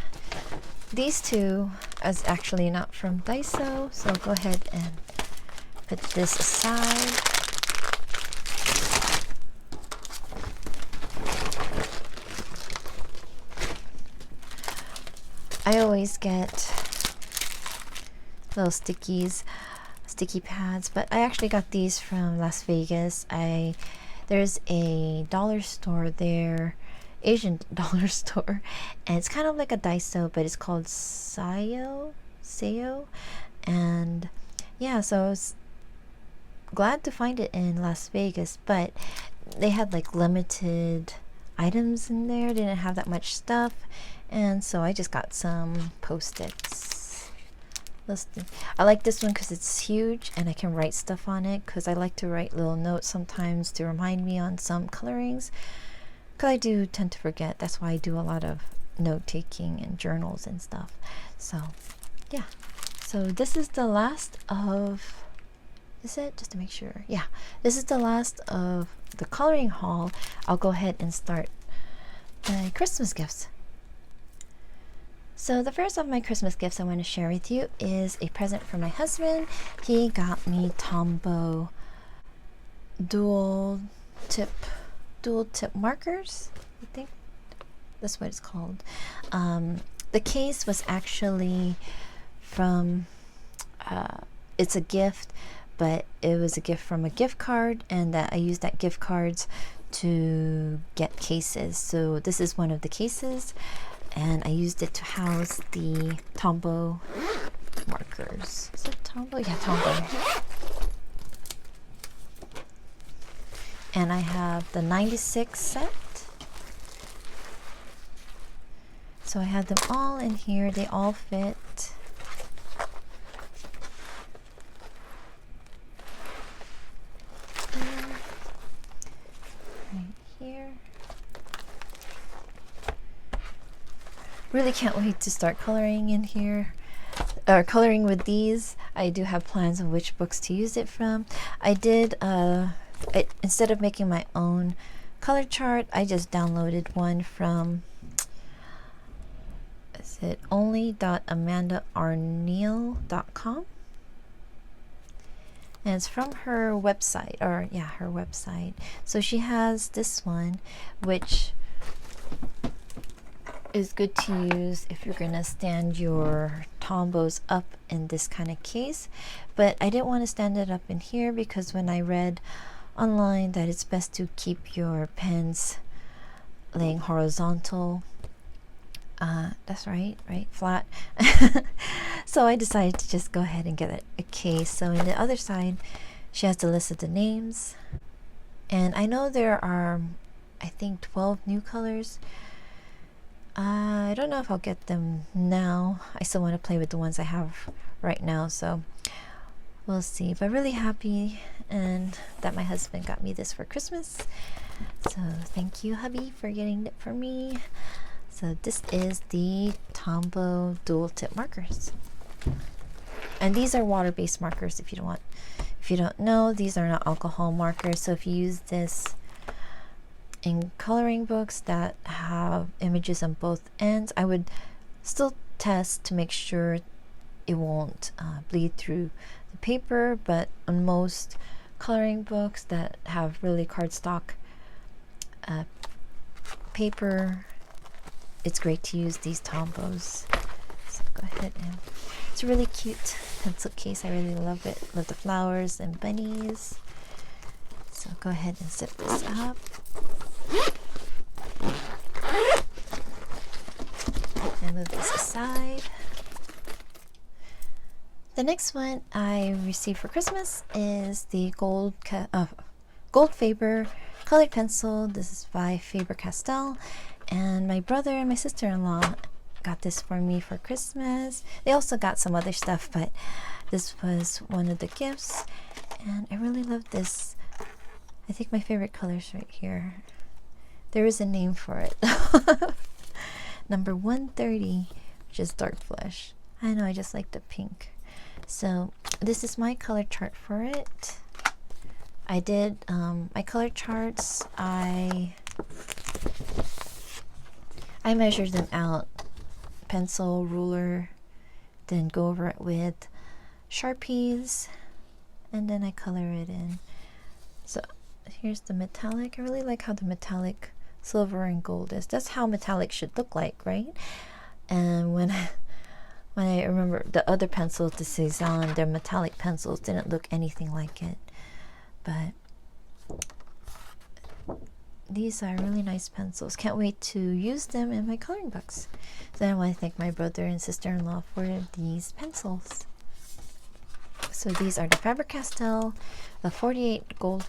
these two is actually not from Daiso, so go ahead and put this aside. I always get little sticky pads, but I actually got these from Las Vegas. There's a dollar store there, Asian dollar store, and it's kind of like a Daiso, but it's called Sayo, and yeah, so I was glad to find it in Las Vegas, but they had like limited items in there. They didn't have that much stuff, and so I just got some Post-its. Let's see. I like this one because it's huge and I can write stuff on it, because I like to write little notes sometimes to remind me on some colorings, because I do tend to forget. That's why I do a lot of note taking and journals and stuff. So yeah, so this is the last of, is it, just to make sure, yeah, this is the last of the coloring haul. I'll go ahead and start my Christmas gifts. So the first of my Christmas gifts I want to share with you is a present from my husband. He got me Tombow dual tip markers, I think that's what it's called. The case was actually from, it's a gift, but it was a gift from a gift card, and that I used that gift cards to get cases. So this is one of the cases, and I used it to house the Tombow markers. Is it Tombow? Yeah, Tombow. And I have the 96 set. So I have them all in here. They all fit. Right here. Really can't wait to start coloring in here, or coloring with these. I do have plans of which books to use it from. I did, instead of making my own color chart, I just downloaded one from, is it only.amandaarneal.com, and it's from her website, or yeah, her website. So she has this one, which is good to use if you're gonna stand your Tombows up in this kind of case. But I didn't want to stand it up in here, because when I read online that it's best to keep your pens laying horizontal, that's right, flat. So I decided to just go ahead and get a case. So in the other side, she has the list of the names, and I know there are, I think, 12 new colors. I don't know if I'll get them now. I still want to play with the ones I have right now, so we'll see. But really happy and that my husband got me this for Christmas. So thank you, hubby, for getting it for me. So this is the Tombow dual tip markers, and these are water-based markers. If you don't know, these are not alcohol markers. So if you use this in coloring books that have images on both ends, I would still test to make sure it won't bleed through the paper. But on most coloring books that have really cardstock paper, it's great to use these Tombows. So go ahead, and it's a really cute pencil case. I really love it. Love the flowers and bunnies. So go ahead and zip this up. And move this aside. The next one I received for Christmas is the Gold Faber colored pencil. This is by Faber-Castell, and my brother and my sister-in-law got this for me for Christmas. They also got some other stuff, but this was one of the gifts, and I really love this. I think my favorite color is right here. There is a name for it. Number 130, which is dark flesh. I know, I just like the pink. So this is my color chart for it. I did my color charts. I measured them out, pencil, ruler, then go over it with Sharpies, and then I color it in. So here's the metallic. I really like how the metallic silver and gold is. That's how metallic should look like, right? And when I remember the other pencils, the Cezanne, their metallic pencils didn't look anything like it. But these are really nice pencils. Can't wait to use them in my coloring books. So I want to thank my brother and sister-in-law for these pencils. So these are the Faber-Castell, the 48 Gold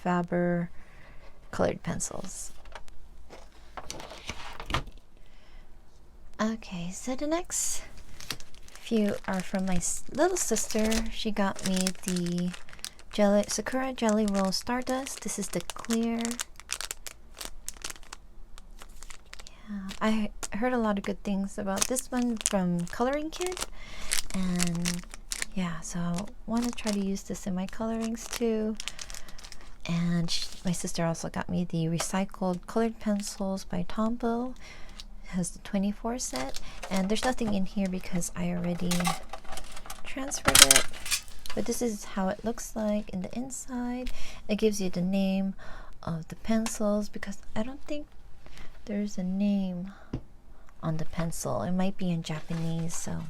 Faber colored pencils. Okay, so the next few are from my little sister. She got me the Sakura Jelly Roll Stardust. This is the clear. Yeah, I heard a lot of good things about this one from Coloring Kid, and yeah, so I want to try to use this in my colorings too. And my sister also got me the recycled colored pencils by Tombow. It has the 24 set, and there's nothing in here because I already transferred it. But this is how it looks like in the inside. It gives you the name of the pencils, because I don't think there's a name on the pencil. It might be in Japanese, so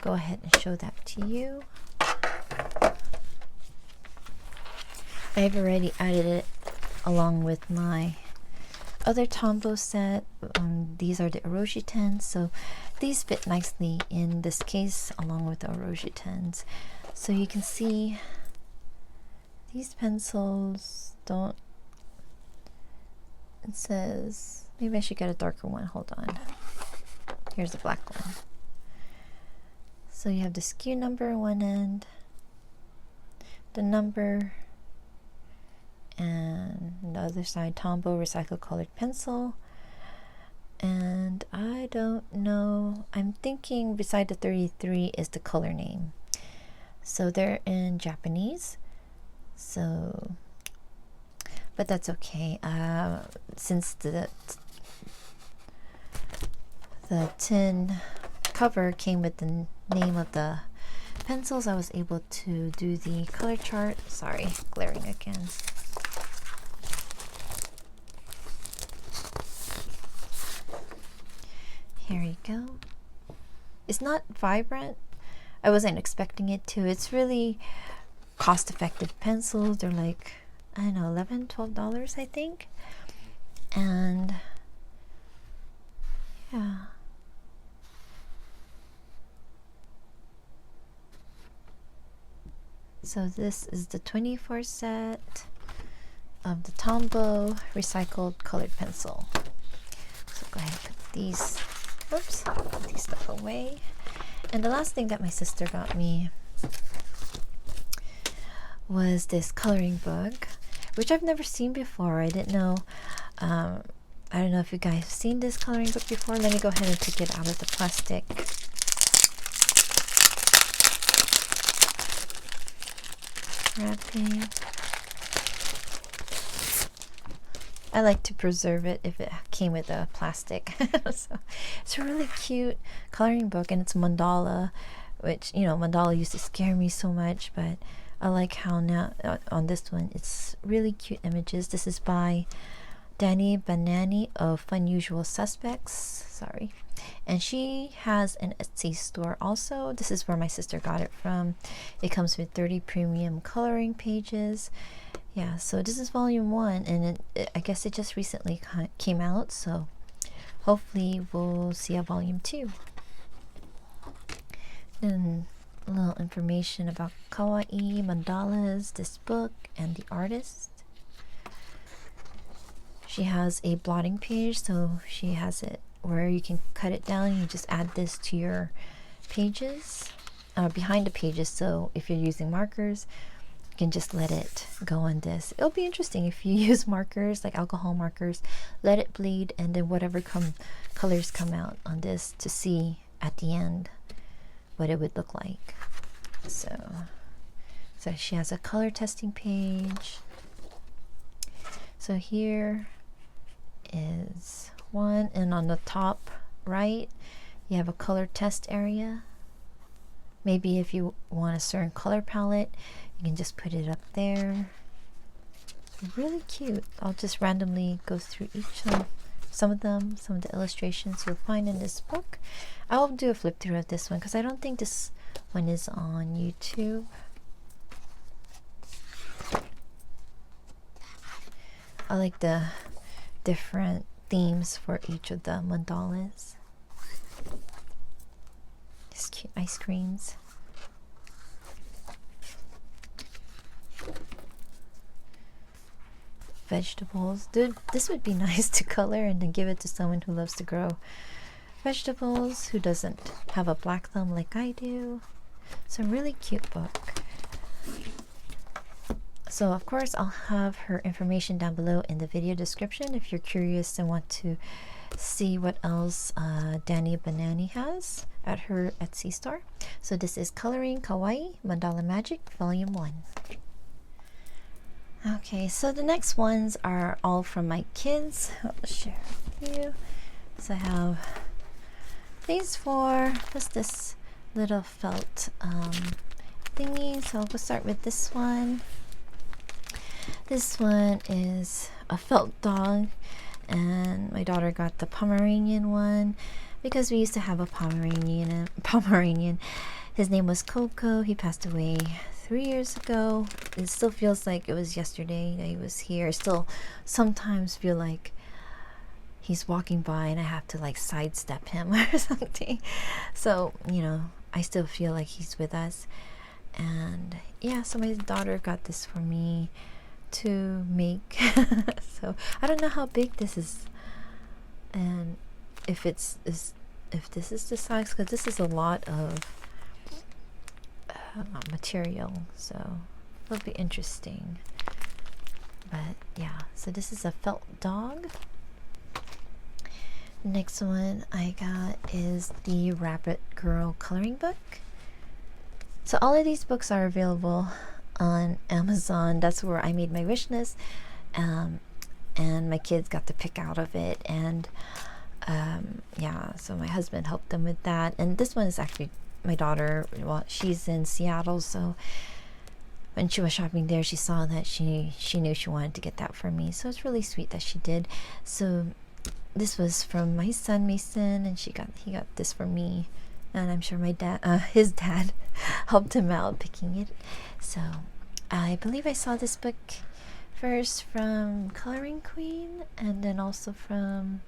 go ahead and show that to you. I've already added it along with my other Tombow set. These are the Orochi tens, so these fit nicely in this case along with the Orochi tens. So you can see these pencils don't, it says, maybe I should get a darker one, hold on. Here's the black one. So you have the SKU number on one end, the number, and on the other side Tombow recycled colored pencil. And I don't know, I'm thinking beside the 33 is the color name. So they're in Japanese, so, but that's okay. Since the tin cover came with the name of the pencils, I was able to do the color chart. Sorry, glaring again. Here you go. It's not vibrant. I wasn't expecting it to. It's really cost-effective pencils. They're like, I don't know, $11, $12, I think. And yeah. So this is the 24 set of the Tombow recycled colored pencil. So go ahead and put these, oops, put these stuff away. And the last thing that my sister got me was this coloring book, which I've never seen before. I didn't know, I don't know if you guys have seen this coloring book before. Let me go ahead and take it out of the plastic. Wrapping. I like to preserve it if it came with a plastic. So it's a really cute coloring book, and it's mandala, which, you know, mandala used to scare me so much, but I like how now on this one it's really cute images. This is by Danny Banani of Unusual Suspects. Sorry. And she has an Etsy store also. This is where my sister got it from. It comes with 30 premium coloring pages. Yeah, so this is volume 1, and I guess it just recently came out, so hopefully we'll see a volume 2. Then a little information about kawaii mandalas, this book, and the artist. She has a blotting page, so she has it where you can cut it down. You just add this to your pages, behind the pages, so if you're using markers, can just let it go on this. It'll be interesting if you use markers like alcohol markers, let it bleed, and then whatever colors come out on this, to see at the end what it would look like. So she has a color testing page. So here is one, and on the top right you have a color test area. Maybe if you want a certain color palette, you can just put it up there. Really cute. I'll just randomly go through each of some of the illustrations you'll find in this book. I'll do a flip through of this one because I don't think this one is on YouTube. I like the different themes for each of the mandalas. Just cute ice creams. Vegetables. Dude, this would be nice to color and then give it to someone who loves to grow vegetables. Who doesn't have a black thumb like I do? So really cute book. So of course I'll have her information down below in the video description if you're curious and want to see what else Danny Banani has at her Etsy store. So this is Coloring Kawaii Mandala Magic Volume 1. Okay, so the next ones are all from my kids. I'll share with you. So I have these four. What's this little felt thingy? So we'll start with this one. This one is a felt dog, and my daughter got the Pomeranian one because we used to have a Pomeranian. His name was Coco. He passed away 3 years ago. It still feels like it was yesterday that he was here. I still sometimes feel like he's walking by and I have to like sidestep him or something. So, you know, I still feel like he's with us. And yeah, so my daughter got this for me to make. So I don't know how big this is, and if this is the size, because this is a lot of material, so it'll be interesting. But yeah, so this is a felt dog. Next one I got is the Rabbit Girl coloring book. So all of these books are available on Amazon. That's where I made my wish list, and my kids got to pick out of it. And yeah, so my husband helped them with that. And this one is actually my daughter. Well, she's in Seattle, so when she was shopping there, she saw that she knew she wanted to get that for me. So it's really sweet that she did. So this was from my son Mason, and he got this for me. And I'm sure my dad, his dad, helped him out picking it. So I believe I saw this book first from Coloring Queen, and then also from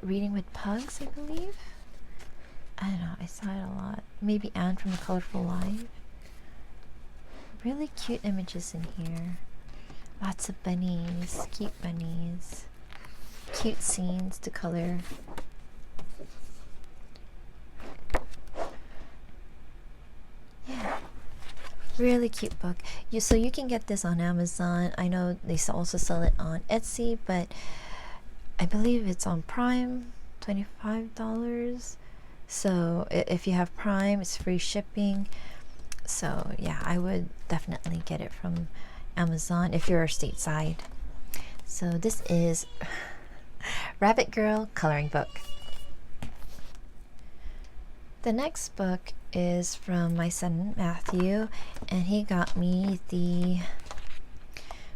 Reading with Pugs, I believe. I don't know, I saw it a lot. Maybe Anne from The Colorful Life. Really cute images in here. Lots of bunnies, cute bunnies. Cute scenes to color. Yeah, really cute book. So you can get this on Amazon. I know they also sell it on Etsy, but I believe it's on Prime, $25. So if you have Prime, it's free shipping. So yeah, I would definitely get it from Amazon if you're stateside. So this is Rabbit Girl coloring book. The next book is from my son Matthew, and he got me the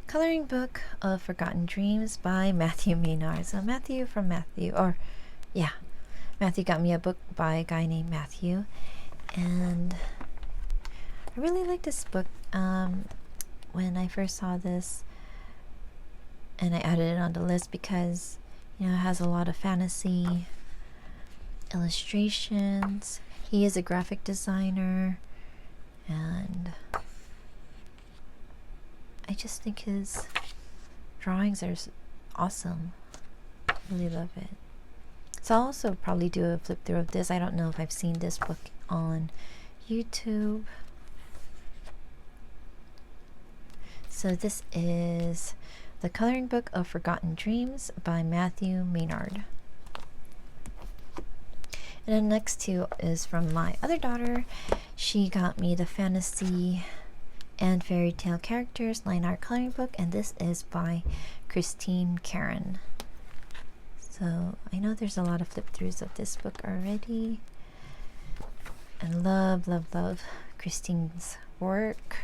coloring book of Forgotten Dreams by Matthew Maynard. So Matthew got me a book by a guy named Matthew, and I really like this book. When I first saw this, and I added it on the list because, you know, it has a lot of fantasy illustrations. He is a graphic designer, and I just think his drawings are awesome. Really love it. So I'll also probably do a flip through of this. I don't know if I've seen this book on YouTube. So this is The Coloring Book of Forgotten Dreams by Matthew Maynard. And then next two is from my other daughter. She got me the Fantasy and Fairy Tale Characters line art coloring book, and this is by Christine Karen. So I know there's a lot of flip throughs of this book already. And love Christine's work.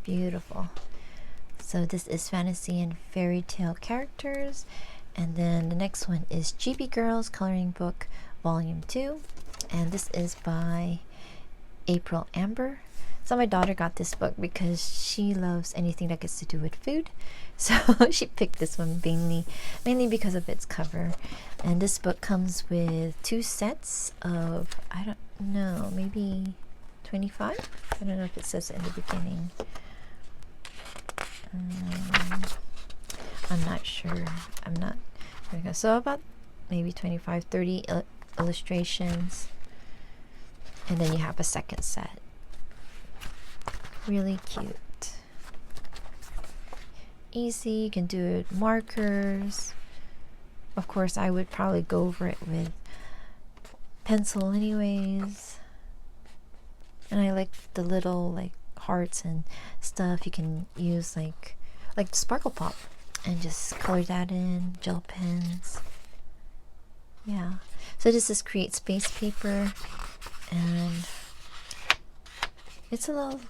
Beautiful. So this is Fantasy and Fairy Tale Characters, and then the next one is GB Girls Coloring Book Volume 2, and this is by April Amber. So my daughter got this book because she loves anything that gets to do with food, so she picked this one mainly because of its cover. And this book comes with 2 sets of, I don't know, maybe 25. I don't know if it says it in the beginning. I'm not sure. I'm not. Okay, so about maybe 25, 30 illustrations. And then you have a second set. Really cute. Easy, you can do it markers. Of course, I would probably go over it with pencil anyways. And I like the little like hearts and stuff. You can use like Sparkle Pop and just color that in, gel pens. Yeah. So this is Create Space paper, and it's a little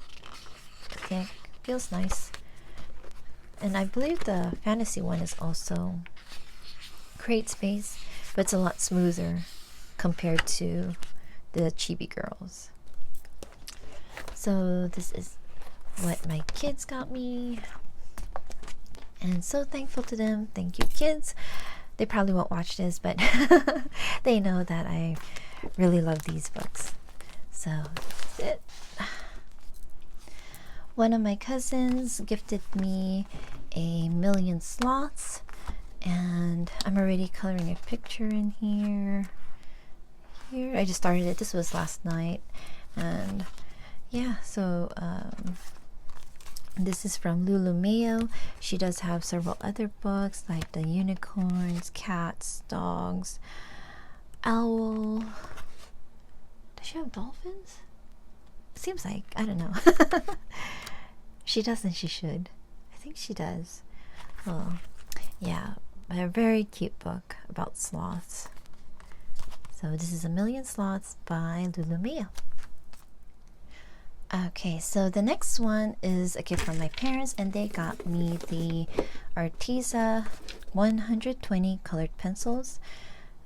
thick, feels nice. And I believe the fantasy one is also Create Space, but it's a lot smoother compared to the Chibi Girls. So this is what my kids got me, and so thankful to them. Thank you, kids. They probably won't watch this, but they know that I really love these books. So that's it. One of my cousins gifted me a million sloths, and I'm already coloring a picture in here. I just started it. This was last night, and yeah, so this is from Lulu Mayo. She does have several other books like the unicorns, cats, dogs, owl. Does she have dolphins? Seems like, I don't know. She doesn't, she should. I think she does. Well, yeah, a very cute book about sloths. So this is A Million Sloths by Lulu Mayo. Okay, so the next one is a gift from my parents, and they got me the Arteza 120 colored pencils.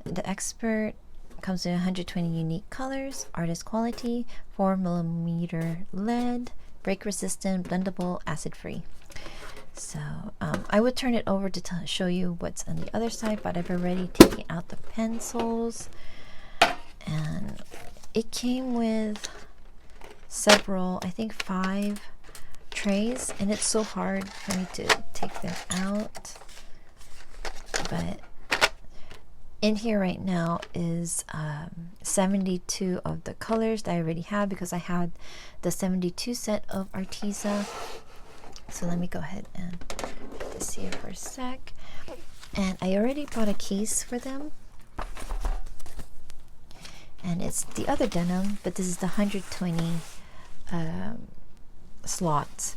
The Expert comes in 120 unique colors, artist quality, 4mm lead, break resistant, blendable, acid free. So I would turn it over to show you what's on the other side, but I've already taken out the pencils, and it came with several, I think 5 trays, and it's so hard for me to take them out. But in here right now is 72 of the colors that I already have, because I had the 72 set of Arteza. So let me go ahead and put this here for a sec. And I already bought a case for them, and it's the other denim, but this is the 120 slots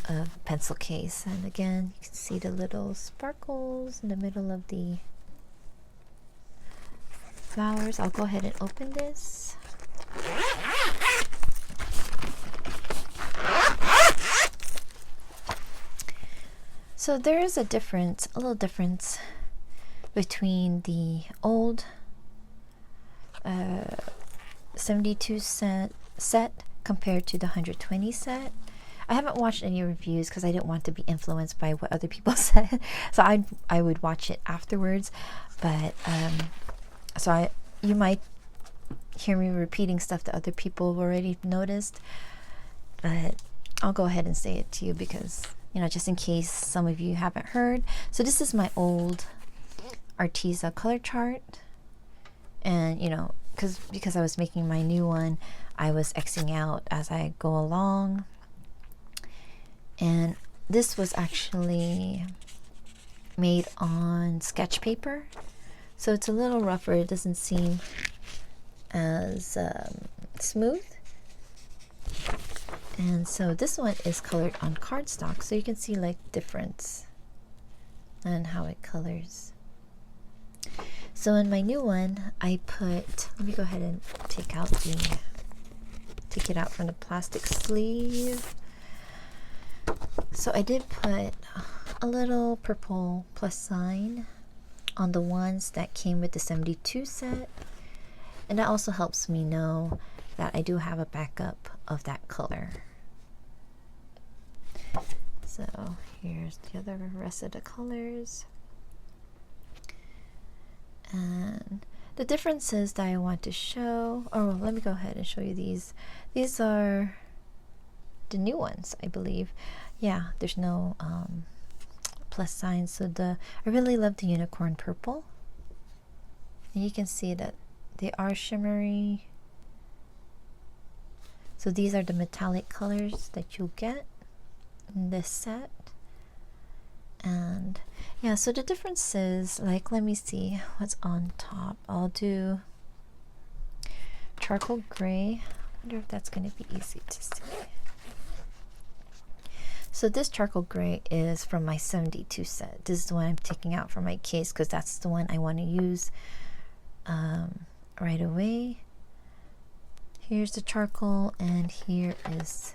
of pencil case. And again, you can see the little sparkles in the middle of the flowers. I'll go ahead and open this. So there is a difference, a little difference between the old 72 set compared to the 120 set. I haven't watched any reviews because I didn't want to be influenced by what other people said. So I would watch it afterwards. But you might hear me repeating stuff that other people have already noticed. But I'll go ahead and say it to you because, you know, just in case some of you haven't heard. So this is my old Arteza color chart. And, you know, because I was making my new one, I was Xing out as I go along. And this was actually made on sketch paper, so it's a little rougher. It doesn't seem as smooth. And so this one is colored on cardstock, so you can see like difference and how it colors. So in my new one, I put, let me go ahead and take it out from the plastic sleeve. So I did put a little purple plus sign on the ones that came with the 72 set. And that also helps me know that I do have a backup of that color. So here's the other rest of the colors. And The differences that I want to show, oh, let me go ahead and show you these. These are the new ones, I believe. Yeah, there's no plus signs. So I really love the unicorn purple. And you can see that they are shimmery. So these are the metallic colors that you'll get in this set. And yeah, so the difference is, like, let me see what's on top. I'll do charcoal gray. I wonder if that's going to be easy to see. So this charcoal gray is from my 72 set. This is the one I'm taking out from my case because that's the one I want to use right away. Here's the charcoal, and here is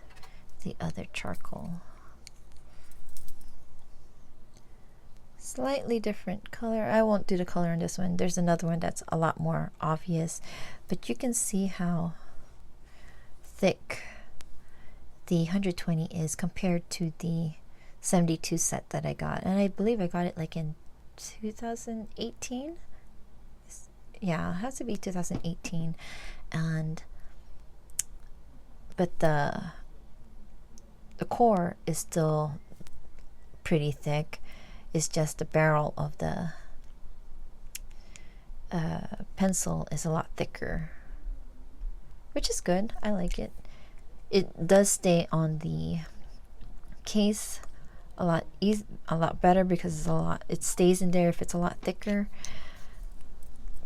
the other charcoal. Slightly different color. I won't do the color on this one. There's another one that's a lot more obvious, but you can see how thick the 120 is compared to the 72 set that I got. And I believe I got it like in 2018. Yeah, it has to be 2018. But the core is still pretty thick. It's just the barrel of the pencil is a lot thicker, which is good. I like it. It does stay on the case a lot better because it stays in there if it's a lot thicker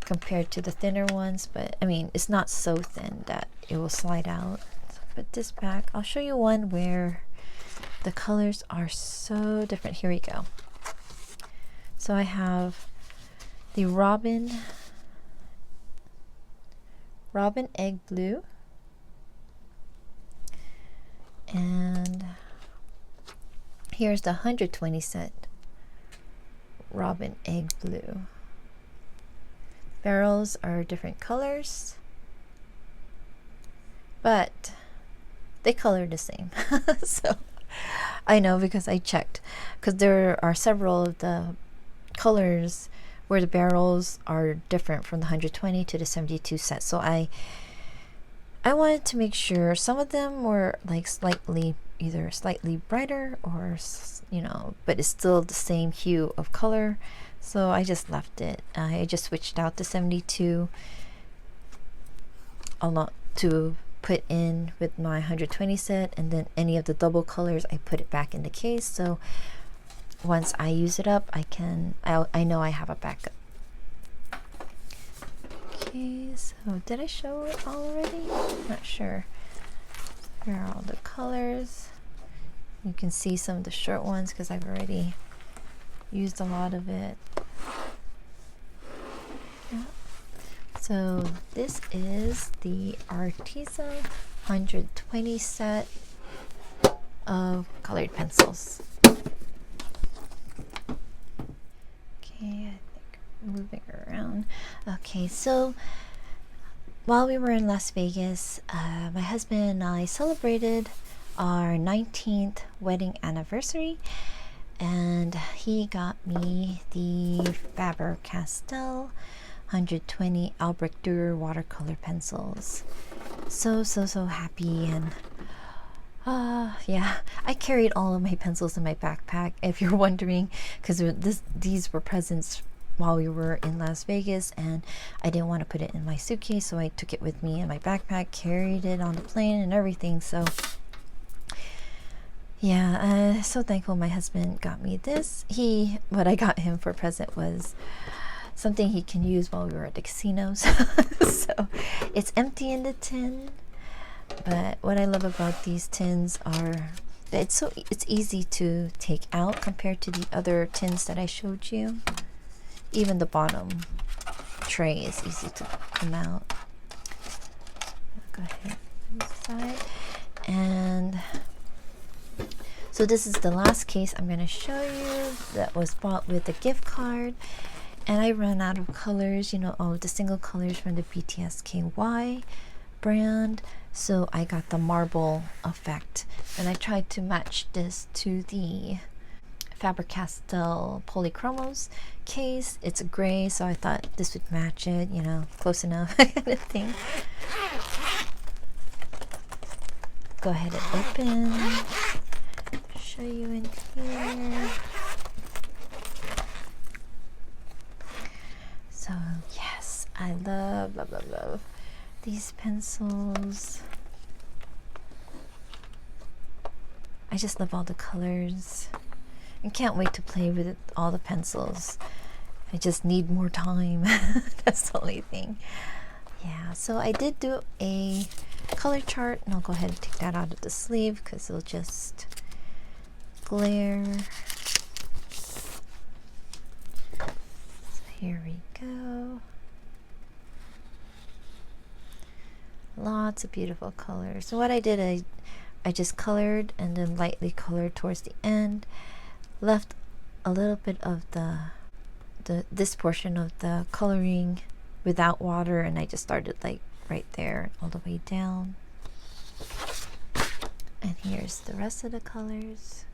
compared to the thinner ones. But I mean, it's not so thin that it will slide out. So put this back. I'll show you one where the colors are so different. Here we go. So I have the Robin Egg Blue, and here's the 120 set Robin Egg Blue. Barrels are different colors, but they color the same. So I know because I checked, because there are several of the colors where the barrels are different from the 120 to the 72 set. So I wanted to make sure. Some of them were like either slightly brighter or, you know, but it's still the same hue of color. So I just left it. I just switched out the 72 a lot to put in with my 120 set, and then any of the double colors I put it back in the case. So once I use it up, I know I have a backup. Okay, so did I show it already? Not sure. Here are all the colors. You can see some of the short ones because I've already used a lot of it. Yeah. So this is the Arteza 120 set of colored pencils. Okay, I think moving around. Okay, so while we were in Las Vegas, my husband and I celebrated our 19th wedding anniversary, and he got me the Faber-Castell 120 Albrecht Dürer watercolor pencils. So happy. And yeah, I carried all of my pencils in my backpack, if you're wondering, because these were presents while we were in Las Vegas, and I didn't want to put it in my suitcase, so I took it with me in my backpack, carried it on the plane and everything. So yeah, so thankful my husband got me this. What I got him for a present was something he can use while we were at the casinos. So it's empty in the tin, but what I love about these tins are that it's easy to take out compared to the other tins that I showed you. Even the bottom tray is easy to come out. Go ahead on this side. And so this is the last case I'm going to show you that was bought with a gift card. And I ran out of colors, you know, all of the single colors from the BTSKY brand. So I got the marble effect. And I tried to match this to the Faber-Castell Polychromos case. It's gray, so I thought this would match it, you know, close enough kind of thing. Go ahead and open. Show you in here. So yes, I love these pencils. I just love all the colors. I can't wait to play with all the pencils. I just need more time. That's the only thing. Yeah, so I did do a color chart, and I'll go ahead and take that out of the sleeve because it'll just glare. So here we go. Lots of beautiful colors. So what I did, I just colored and then lightly colored towards the end. Left a little bit of this portion of the coloring without water, and I just started like right there all the way down. And here's the rest of the colors.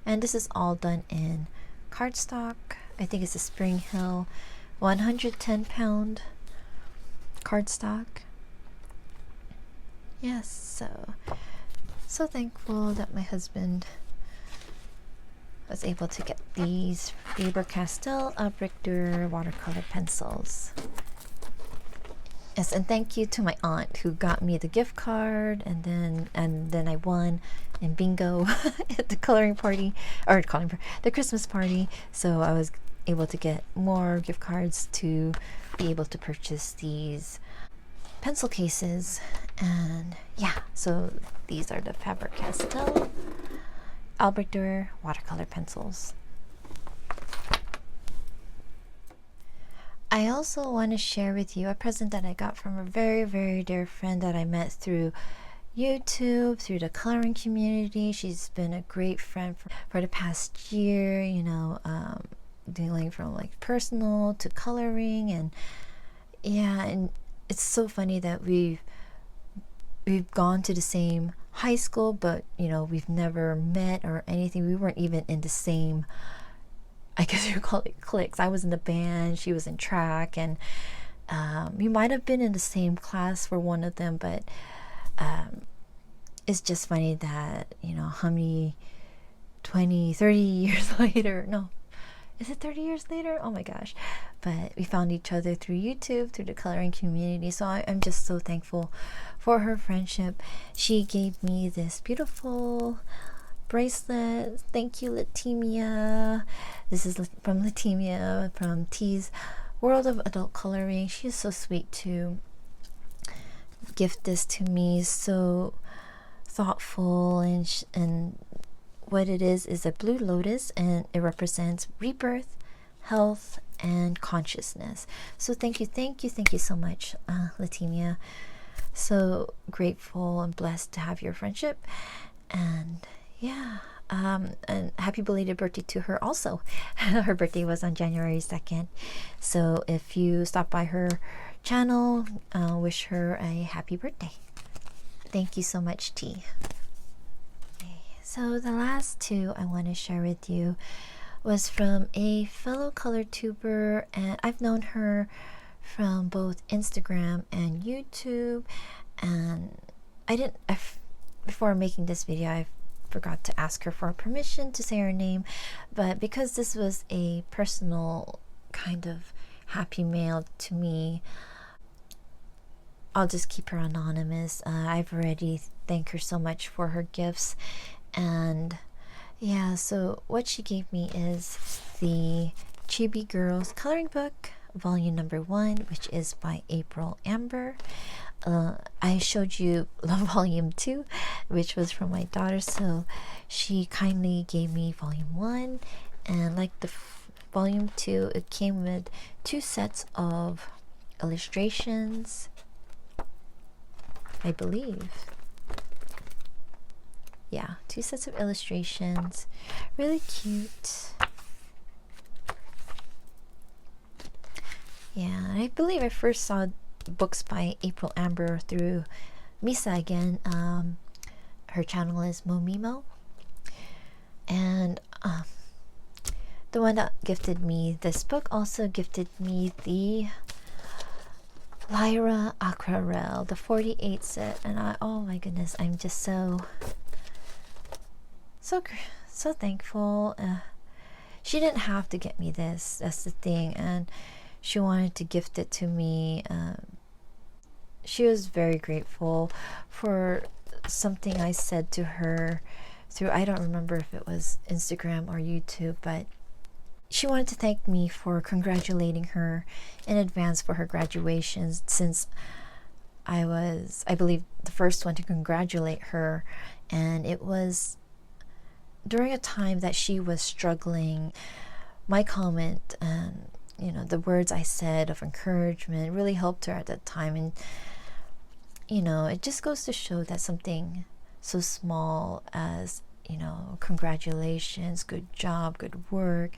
And this is all done in cardstock. I think it's a Spring Hill 110-pound cardstock. Yes, so thankful that my husband was able to get these Faber-Castell Brick watercolor pencils. Yes, and thank you to my aunt who got me the gift card, and then I won in bingo at the coloring party, or the Christmas party. So I was able to get more gift cards to be able to purchase these pencil cases. And yeah, so these are the Faber-Castell Albrecht Dürer watercolor pencils. I also want to share with you a present that I got from a very, very dear friend that I met through YouTube, through the coloring community. She's been a great friend for the past year, you know, dealing from like personal to coloring. And yeah, and it's so funny that we've gone to the same high school, but you know, we've never met or anything. We weren't even in the same, I guess you would call it, cliques. I was in the band, she was in track, and we might have been in the same class for one of them, but it's just funny that, you know, how many 20, 30 years later, no, is it 30 years later? Oh my gosh. But we found each other through YouTube, through the coloring community. So I'm just so thankful for her friendship. She gave me this beautiful bracelet. Thank you, Latimia. This is from Latimia from T's World of Adult Coloring. She is so sweet to gift this to me. So thoughtful, and what it is a blue lotus, and it represents rebirth, health, and consciousness. So thank you so much, Latimia. So grateful and blessed to have your friendship. And yeah, and happy belated birthday to her also. Her birthday was on January 2nd. So if you stop by her channel, wish her a happy birthday. Thank you so much, T. So the last two I want to share with you was from a fellow color tuber, and I've known her from both Instagram and YouTube. And before making this video, I forgot to ask her for permission to say her name, but because this was a personal kind of happy mail to me, I'll just keep her anonymous. I've already thanked her so much for her gifts. And yeah, so what she gave me is the Chibi Girls coloring book, volume number 1, which is by April Amber. I showed you volume 2, which was from my daughter, so she kindly gave me volume 1. And like the volume 2, it came with 2 sets of illustrations, I believe. Yeah, 2 sets of illustrations. Really cute. Yeah, I believe I first saw books by April Amber through Misa again. Her channel is Momimo. And the one that gifted me this book also gifted me the Lyra Aquarelle, the 48 set, and oh my goodness, I'm just so thankful. She didn't have to get me this, that's the thing, and she wanted to gift it to me. She was very grateful for something I said to her through, I don't remember if it was Instagram or YouTube, but she wanted to thank me for congratulating her in advance for her graduation, since I was, I believe, the first one to congratulate her, and it was during a time that she was struggling. My comment and, you know, the words I said of encouragement really helped her at that time. And, you know, it just goes to show that something so small as, you know, congratulations, good job, good work,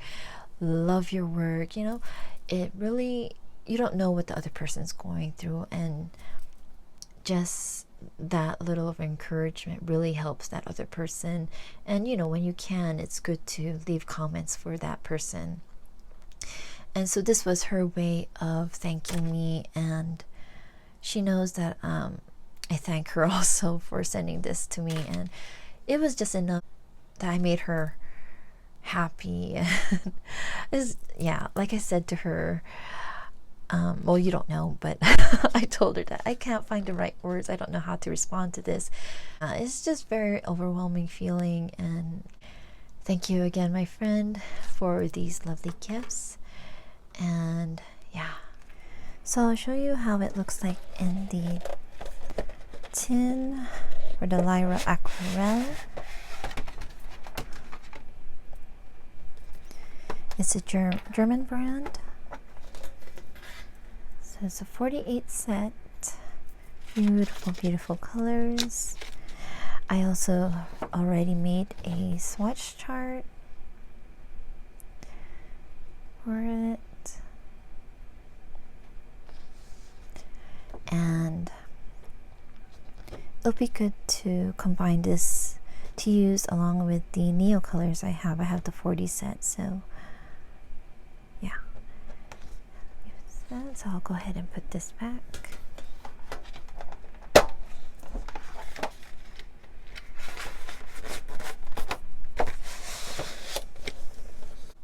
love your work, you know, it really, you don't know what the other person's going through, and just that little of encouragement really helps that other person. And, you know, when you can, it's good to leave comments for that person. And so this was her way of thanking me, and she knows that I thank her also for sending this to me, and it was just enough that I made her happy. Yeah, like I said to her, well, you don't know, but I told her that I can't find the right words, I don't know how to respond to this. It's just very overwhelming feeling, and thank you again, my friend, for these lovely gifts. And yeah, so I'll show you how it looks like in the tin for the Lyra Aquarelle. It's a German brand. So it's a 48 set. Beautiful, beautiful colors. I also already made a swatch chart for it. And it'll be good to combine this to use along with the Neo colors I have. I have the 40 set, so yeah. So I'll go ahead and put this back.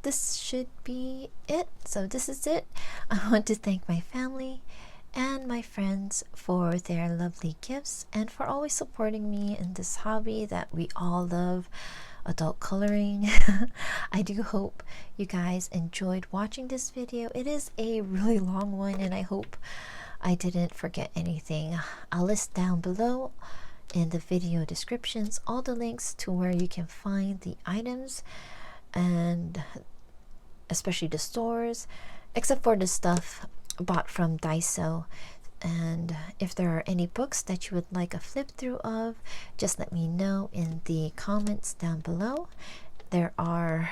This should be it. So this is it. I want to thank my family and my friends for their lovely gifts and for always supporting me in this hobby that we all love, adult coloring. I do hope you guys enjoyed watching this video. It is a really long one, and I hope I didn't forget anything. I'll list down below in the video descriptions all the links to where you can find the items, and especially the stores, except for the stuff bought from Daiso. And if there are any books that you would like a flip through of, just let me know in the comments down below. There are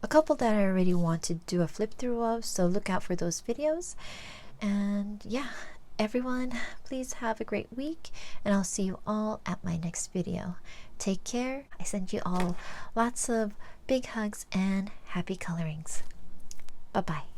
a couple that I already want to do a flip through of, so look out for those videos. And yeah, everyone, please have a great week, and I'll see you all at my next video. Take care. I send you all lots of big hugs and happy colorings. Bye bye.